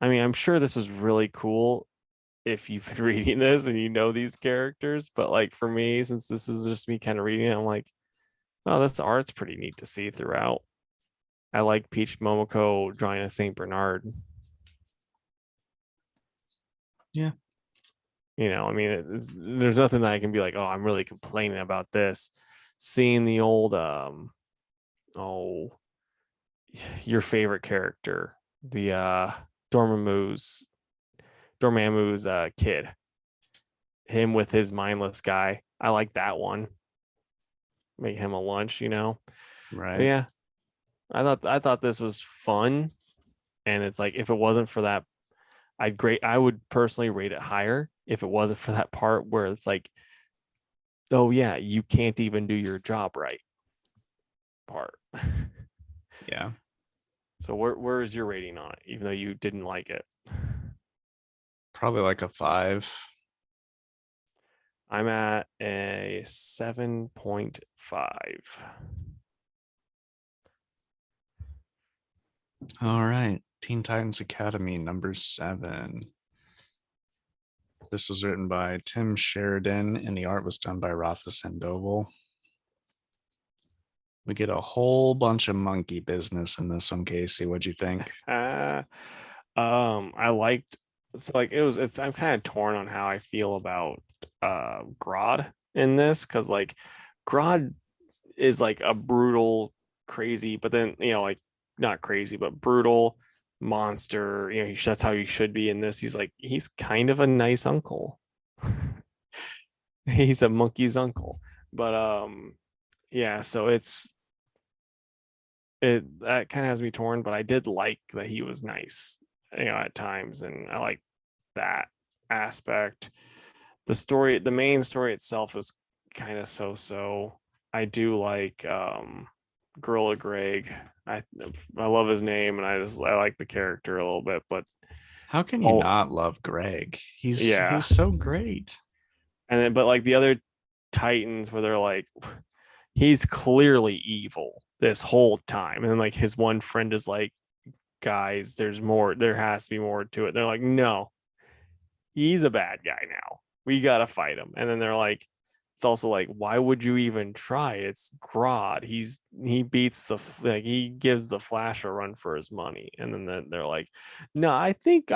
I mean, I'm sure this was really cool if you've been reading this and you know these characters. But like for me, since this is just me kind of reading it, I'm like, oh, this art's pretty neat to see throughout. I like Peach Momoko drawing a Saint Bernard. Yeah. I mean, there's nothing that I can be like, oh, I'm really complaining about this. Seeing the old, oh, your favorite character, the Dormammu's Dormammu's kid, him with his mindless guy. I like that one. Make him a lunch. But Right. yeah, I thought this was fun, and it's like if it wasn't for that, I would personally rate it higher if it wasn't for that part where it's like, oh yeah, you can't even do your job right part. Yeah. So where is your rating on it, even though you didn't like it? Probably like a 5. I'm at a 7.5. All right. Teen Titans Academy number 7. This was written by Tim Sheridan and the art was done by Rafa Sandoval. We get a whole bunch of monkey business in this one, Casey. What'd you think? I liked, so like it's I'm kind of torn on how I feel about Grodd in this, because like Grodd is like a brutal, crazy, but then like not crazy, but brutal monster. That's how he should be in this. He's kind of a nice uncle. He's a monkey's uncle. But yeah, so that kind of has me torn, but I did like that he was nice, at times, and I like that aspect. The main story itself was kind of so. I do like Gorilla Greg. I love his name, and I like the character a little bit, but How can you oh not love Greg? He's yeah. so great. And then but like the other Titans where they're like, he's clearly evil this whole time. And then like his one friend is like, guys, there has to be more to it. They're like, no, he's a bad guy now. We gotta fight him. And then they're like, it's also like, why would you even try? It's Grodd. He beats he gives the Flash a run for his money. And then they're like, no, I think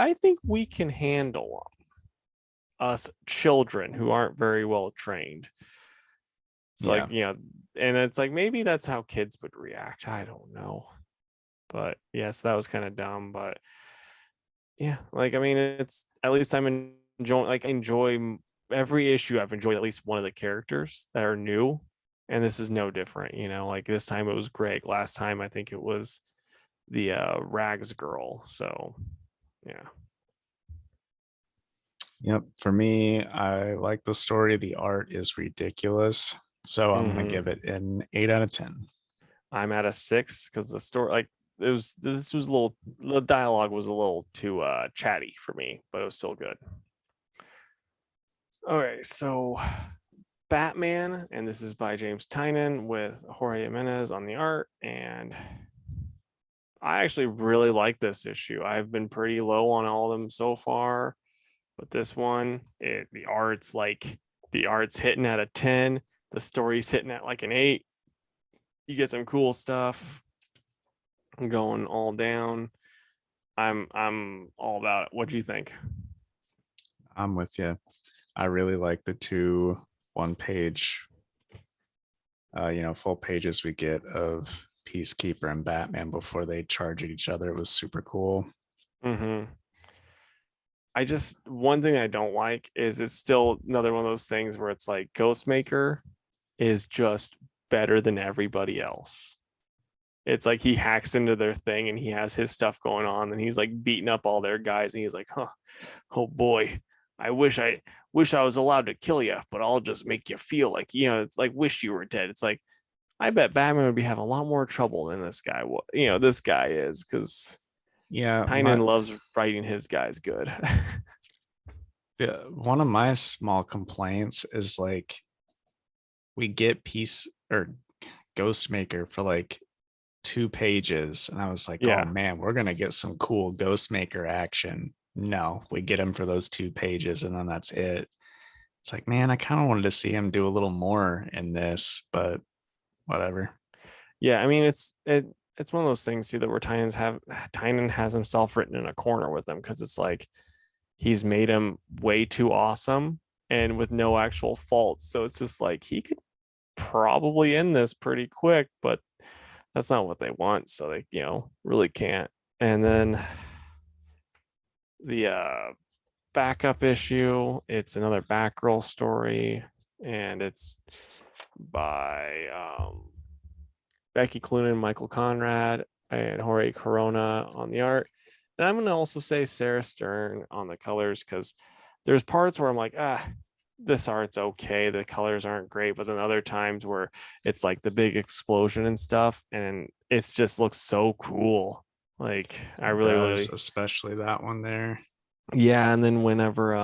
we can handle us children who aren't very well trained. So Yeah. and it's like maybe that's how kids would react. I don't know. But yes, that was kind of dumb. But yeah, like I mean, it's at least I'm enjoying. Like I enjoy every issue. I've enjoyed at least one of the characters that are new, and this is no different. Like this time it was Greg. Last time I think it was the Rags girl. So yeah. Yep. For me, I like the story. The art is ridiculous. So I'm gonna Hmm. give it an 8 out of 10. I'm at a 6 because the story like this was a little the dialogue was a little too chatty for me, but it was still good. Okay, so Batman, and this is by James Tynion with Jorge Jimenez on the art, and I actually really like this issue. I've been pretty low on all of them so far, but this one, the art's hitting at a 10, the story's hitting at like an 8. You get some cool stuff going all down. I'm all about it. What do you think? I'm with you. I really like the two one-page, full pages we get of Peacekeeper and Batman before they charge at each other. It was super cool. Mm-hmm. One thing I don't like is it's still another one of those things where it's like Ghostmaker is just better than everybody else. It's like he hacks into their thing and he has his stuff going on and he's like beating up all their guys and he's like, huh, oh boy, I wish I was allowed to kill you, but I'll just make you feel like, it's like wish you were dead. It's like I bet Batman would be having a lot more trouble than this guy. This guy is because Yeah, Tynan loves writing his guys good. one of my small complaints is like we get Peace or Ghostmaker for like 2 pages, and I was like, oh Yeah. man, we're gonna get some cool Ghostmaker action. No, we get him for those 2 pages, and then that's it. It's like, man, I kind of wanted to see him do a little more in this, but whatever. Yeah, I mean it's one of those things too that where Tynan has himself written in a corner with him because it's like he's made him way too awesome and with no actual faults. So it's just like he could probably end this pretty quick, but that's not what they want. So they, really can't. And then the backup issue, it's another Batgirl story, and it's by Becky Cloonan, Michael Conrad, and Jorge Corona on the art. And I'm going to also say Sarah Stern on the colors because there's parts where I'm like, this art's okay. The colors aren't great. But then other times where it's like the big explosion and stuff, and it just looks so cool. Like I It really, does, really, especially that one there. yeah. And then whenever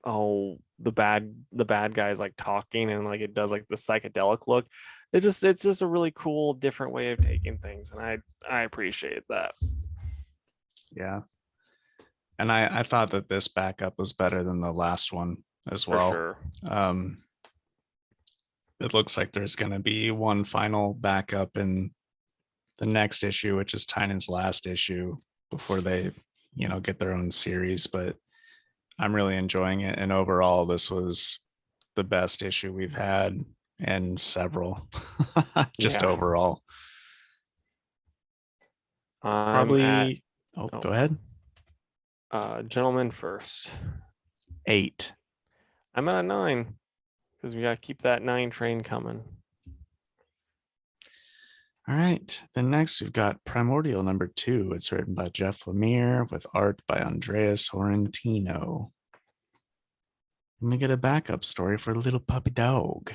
the bad guy's like talking and like it does like the psychedelic look, it's just a really cool different way of taking things, and I appreciate that. Yeah. And I thought that this backup was better than the last one as For well. sure. Um, it looks like there's going to be one final backup in the next issue, which is Tynan's last issue before they, get their own series. But I'm really enjoying it. And overall, this was the best issue we've had in several, just Yeah. overall. I'm at Probably. Oh, oh, go ahead. gentleman first. 8. I'm at a 9 because we got to keep that 9 train coming. All right. Then next we've got Primordial #2. It's written by Jeff Lemire with art by Andrea Sorrentino. Let me get a backup story for a little puppy dog.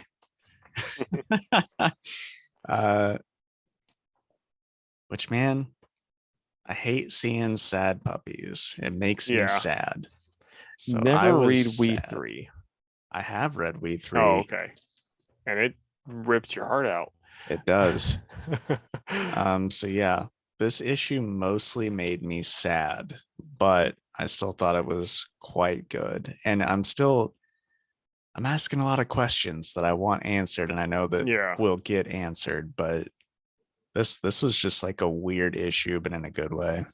uh, which man, I hate seeing sad puppies. It makes me Yeah. sad. So I Never was read We sad. 3. I have read We Oh, 3. okay. And it rips your heart out. It does. So yeah, this issue mostly made me sad, but I still thought it was quite good. And I'm asking a lot of questions that I want answered, and I know that Yeah. will get answered, but this was just like a weird issue, but in a good way.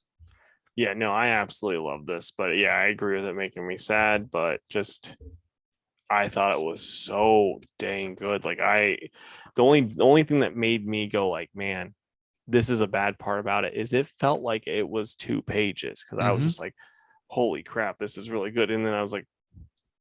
Yeah, no, I absolutely love this. But yeah, I agree with it making me sad, but just I thought it was so dang good. Like the only thing that made me go like, man, this is a bad part about it is it felt like it was 2 pages because I was Hmm. just like, holy crap, this is really good. And then I was like,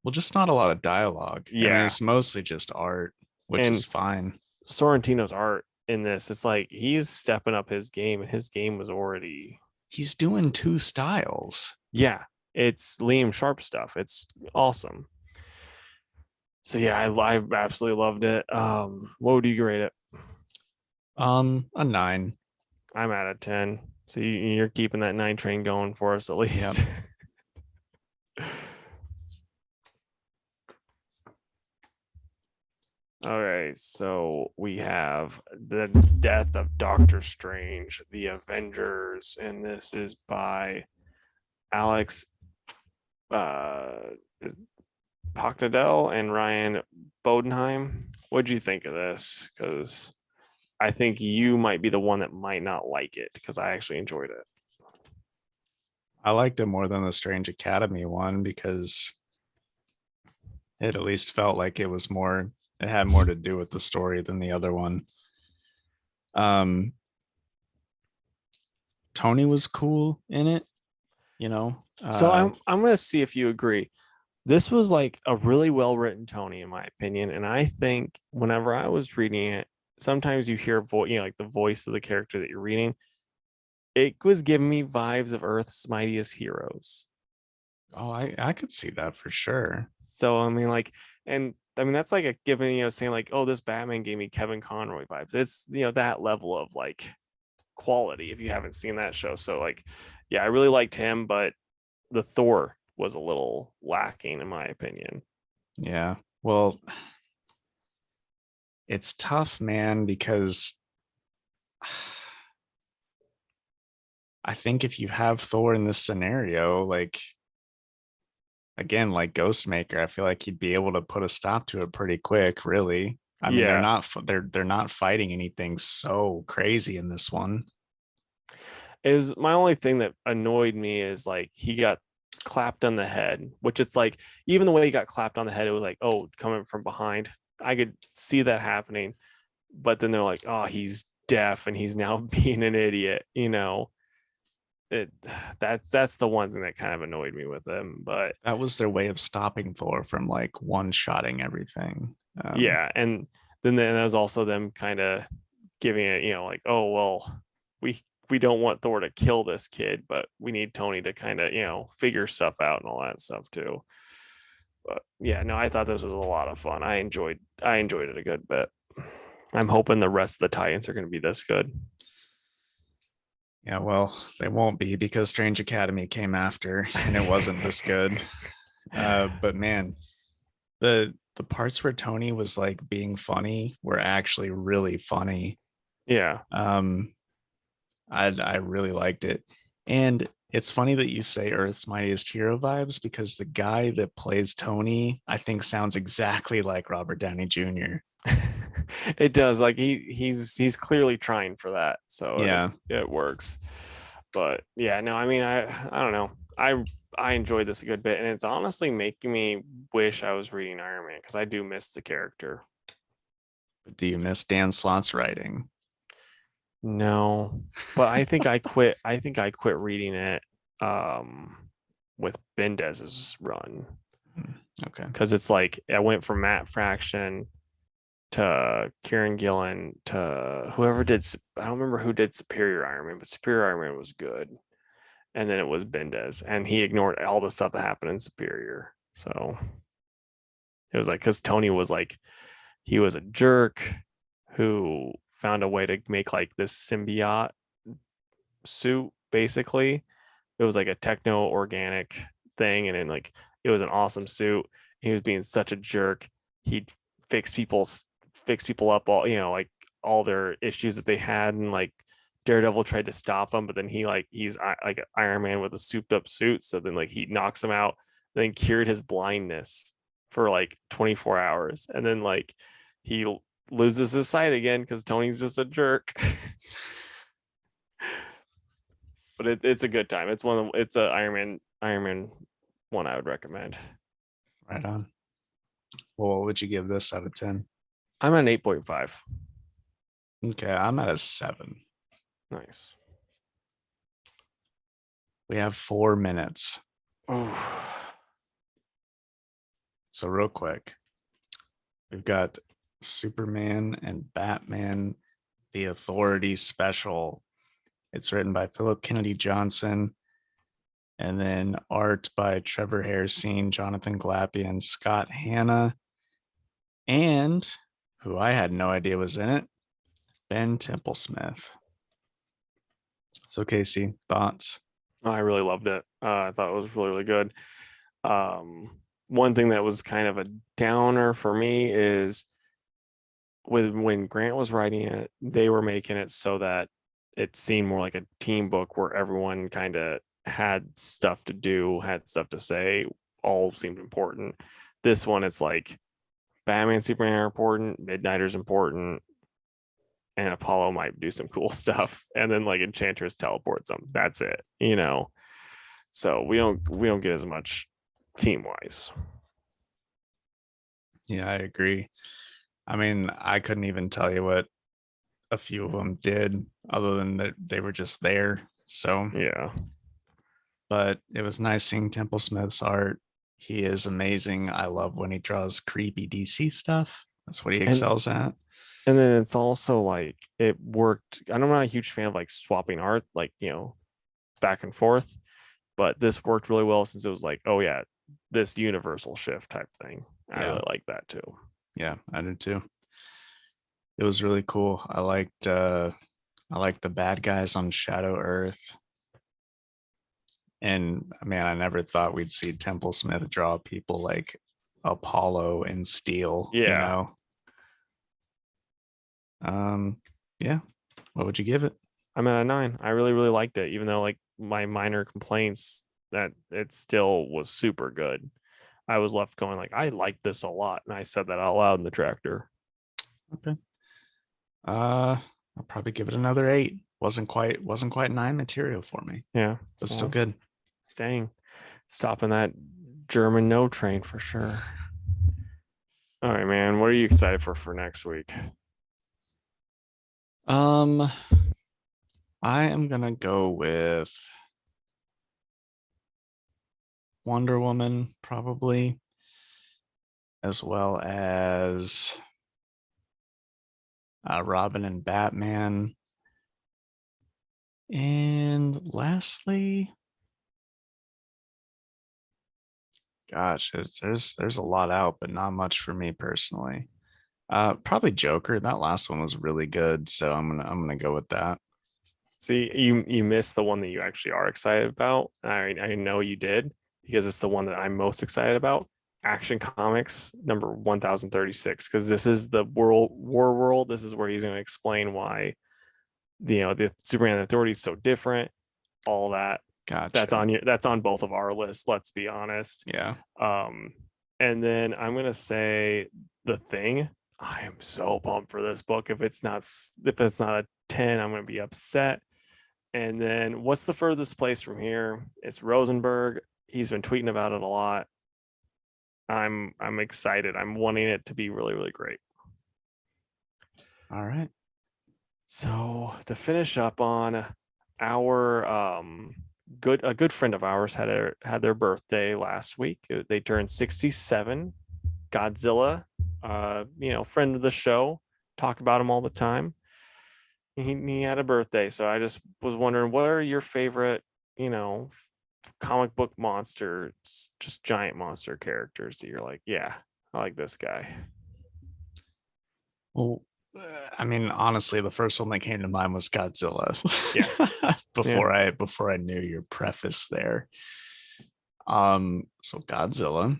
Well, just not a lot of dialogue. I mean, yeah. it's mostly just art, which is And fine. Sorrentino's art in this, it's like he's stepping up his game, and his game was already, He's doing 2 styles. yeah, it's Liam Sharp stuff. It's awesome. So yeah, I absolutely loved it. What would you rate it? A 9. I'm at a 10. So you're keeping that 9 train going for us at Yep. least. All right, so we have the death of Doctor Strange, the Avengers, and this is by Alex Pocknadell and Ryan Bodenheim. What do you think of this? Because I think you might be the one that might not like it because I actually enjoyed it. I liked it more than the Strange Academy one because it at least felt like it had more to do with the story than the other one. Um, Tony was cool in it, you know. So I'm gonna see if you agree. This was like a really well written Tony, in my opinion, and I think whenever I was reading it, sometimes you hear like the voice of the character that you're reading. It was giving me vibes of Earth's Mightiest Heroes. Oh, I could see that for sure. So I mean, like, and I mean that's like a given, saying like, oh, this Batman gave me Kevin Conroy vibes. It's that level of like quality if you haven't seen that show. So like, yeah, I really liked him, but the Thor was a little lacking in my opinion. Yeah. Well, it's tough, man, because I think if you have Thor in this scenario, like again, like Ghostmaker, I feel like he'd be able to put a stop to it pretty quick, really. I mean, Yeah, they're not fighting anything so crazy in this one. is my only thing that annoyed me is like he got clapped on the head, which it's like even the way he got clapped on the head, it was like, oh, coming from behind. I could see that happening, but then they're like, oh, he's deaf and he's now being an idiot. It that's the one thing that kind of annoyed me with them. But That was their way of stopping Thor from like one-shotting everything. yeah, and then there was also them kind of giving it, like, oh well, we don't want Thor to kill this kid, but we need Tony to kind of figure stuff out and all that stuff too. But yeah, no, I thought this was a lot of fun. I enjoyed it a good bit. I'm hoping the rest of the tie-ins are going to be this good. Yeah, well, they won't be because Strange Academy came after and it wasn't this good. But man, the parts where Tony was like being funny were actually really funny. Yeah. Um, I really liked it. And it's funny that you say Earth's Mightiest Hero vibes because the guy that plays Tony, I think sounds exactly like Robert Downey Jr. It does. Like he's clearly trying for that, so Yeah. it works. But yeah, no, I mean, I don't know. I enjoyed this a good bit, and it's honestly making me wish I was reading Iron Man because I do miss the character. But do you miss Dan Slott's writing? No, but I think I quit reading it with Bendez's run, Hmm, okay. because it's like I went from Matt Fraction to Kieran Gillen to whoever did. I don't remember who did Superior Iron Man, but Superior Iron Man was good. And then it was Bendez, and he ignored all the stuff that happened in Superior. So it was like, because Tony was like, he was a jerk who found a way to make like this symbiote suit. Basically, it was like a techno organic thing, and then like it was an awesome suit. He was being such a jerk. He'd fix people's fix people up, all like all their issues that they had, and like Daredevil tried to stop him, but then he's like Iron Man with a souped up suit, so then like he knocks him out, then cured his blindness for like 24 hours, and then like he loses his sight again because Tony's just a jerk. But it's a good time. It's a Iron Man one I would recommend. Right on. Well, what would you give this out of 10? I'm at an 8.5. Okay, I'm at a 7. Nice. We have 4 minutes. Ooh. So real quick, we've got Superman and Batman, The Authority special. It's written by Philip Kennedy Johnson, and then art by Trevor Hairsine, Jonathan Glappy, and Scott Hanna, and who I had no idea was in it, Ben Templesmith. So Casey, thoughts? Oh, I really loved it. I thought it was really, really good. One thing that was kind of a downer for me is when Grant was writing it, they were making it so that it seemed more like a team book where everyone kind of had stuff to do, had stuff to say, all seemed important. This one, it's like Batman, Superman are important, Midnighter's important, and Apollo might do some cool stuff, and then like Enchantress teleports them. That's it. So we don't get as much team wise. Yeah, I agree. I mean, I couldn't even tell you what a few of them did other than that they were just there. So, Yeah, but it was nice seeing Temple Smith's art. He is amazing. I love when he draws creepy DC stuff. That's what he and excels at. and then it's also like it worked. I'm not a huge fan of like swapping art, like back and forth, but this worked really well since it was like, oh yeah, this universal shift type thing. I Yeah, really like that too. yeah, I did too. It was really cool. I liked the bad guys on Shadow Earth. And man, I never thought we'd see Temple Smith draw people like Apollo and Steel, you Yeah, know. Um, yeah. What would you give it? I'm at a 9. I really, really liked it, even though like my minor complaints, that it still was super good. I was left going like, I like this a lot, and I said that out loud in the tractor. Okay. Uh, I'll probably give it another 8. Wasn't quite 9 material for me, Yeah, but still well, good. dang, stopping that German no train for sure. All right, man. What are you excited for next week? Um, I am gonna go with Wonder Woman, probably, as well as Robin and Batman. And lastly, gosh, there's a lot out, but not much for me personally. Probably Joker. That last one was really good, so I'm gonna go with that. See, you missed the one that you actually are excited about. I know you did, because it's the one that I'm most excited about. Action Comics number 1036, because this is the war world. This is where he's going to explain why the Superman Authority is so different. All that Gotcha. that's on both of our lists. Let's be honest. Yeah. Um, and then I'm gonna say The Thing. I am so pumped for this book. If it's not a 10, I'm gonna be upset. And then what's the furthest place from here? It's Rosenberg. He's been tweeting about it a lot. I'm excited. I'm wanting it to be really, really great. All right. So to finish up on our a good friend of ours had their birthday last week. They turned 67. Godzilla, friend of the show, talk about him all the time. He had a birthday, so I just was wondering, what are your favorite, comic book monsters, just giant monster characters that you're like, yeah, I like this guy. Well, I mean, honestly, the first one that came to mind was Godzilla. Yeah, yeah, Before I knew your preface there. So Godzilla.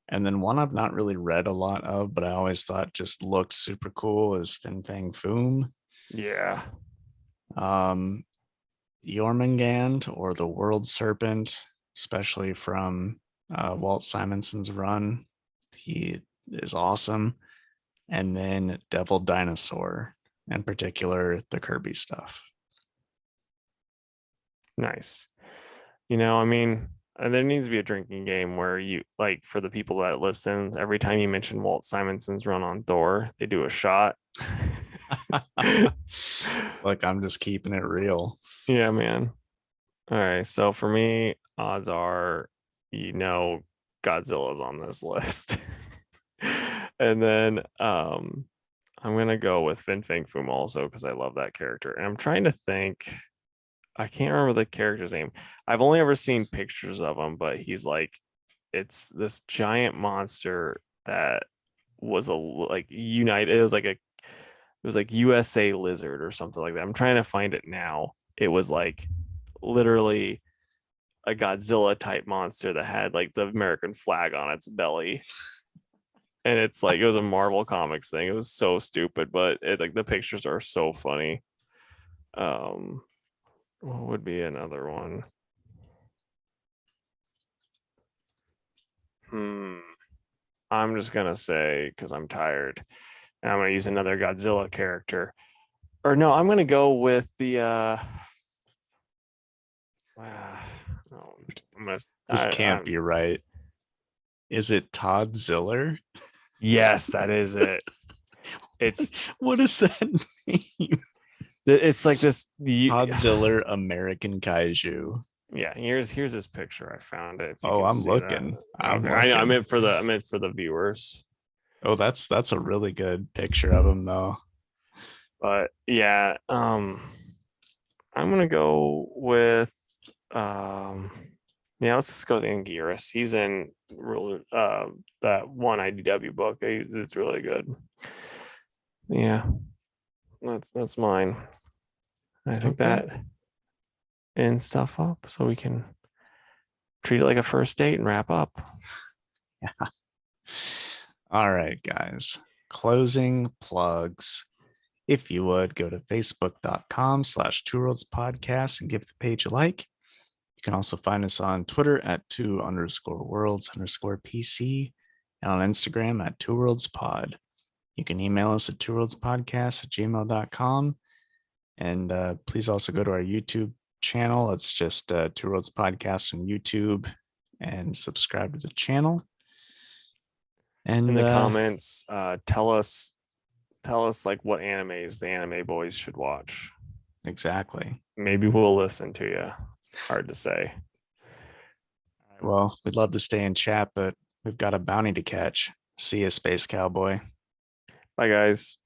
And then one I've not really read a lot of, but I always thought just looked super cool is Fin Fang Foom. yeah. Um, Jormungand or the World Serpent, especially from Walt Simonson's run. He is awesome. And then Devil Dinosaur, in particular, the Kirby stuff. Nice. I mean, there needs to be a drinking game where you like, for the people that listen, every time you mention Walt Simonson's run on Thor, they do a shot. Like, I'm just keeping it real. Yeah, man. All right. So for me, odds are, Godzilla's on this list. And then I'm gonna go with Fin Fang Foom also because I love that character. And I'm trying to think. I can't remember the character's name. I've only ever seen pictures of him, but he's like, it's this giant monster that was like united. It was like USA lizard or something like that. I'm trying to find it now. It was like literally a Godzilla type monster that had like the American flag on its belly. And it's like, it was a Marvel Comics thing. It was so stupid, but like the pictures are so funny. Um, what would be another one? I'm just gonna say, because I'm tired, and I'm gonna use another Godzilla character. Or no, I'm gonna go with the no, This can't I'm be right. Is it Todd Ziller? yes, that is it. It's What is that name? it's like this Todd Ziller, American Kaiju. yeah, here's his picture. I found it, if you Oh, can I'm see that. looking. I'm Okay, I know, I looking. meant for the viewers. Oh, that's a really good picture of him though. But yeah, I'm gonna go with yeah, let's just go to Anguirus. He's in that one IDW book. It's really good. Yeah, that's mine. I think Okay. that ends stuff up so we can treat it like a first date and wrap up. All right, guys. Closing plugs. If you would go to facebook.com/Two Worlds Podcast and give the page a like. You can also find us on Twitter at two_worlds_PC and on Instagram at Two Worlds Pod. You can email us at twoworldspodcast@gmail.com. And please also go to our YouTube channel. It's just Two Worlds Podcast on YouTube and subscribe to the channel. In And the comments, tell us like what animes the anime boys should watch. exactly. Maybe we'll listen to you. It's hard to say. Well, we'd love to stay in chat, but we've got a bounty to catch. See ya, Space Cowboy. Bye, guys.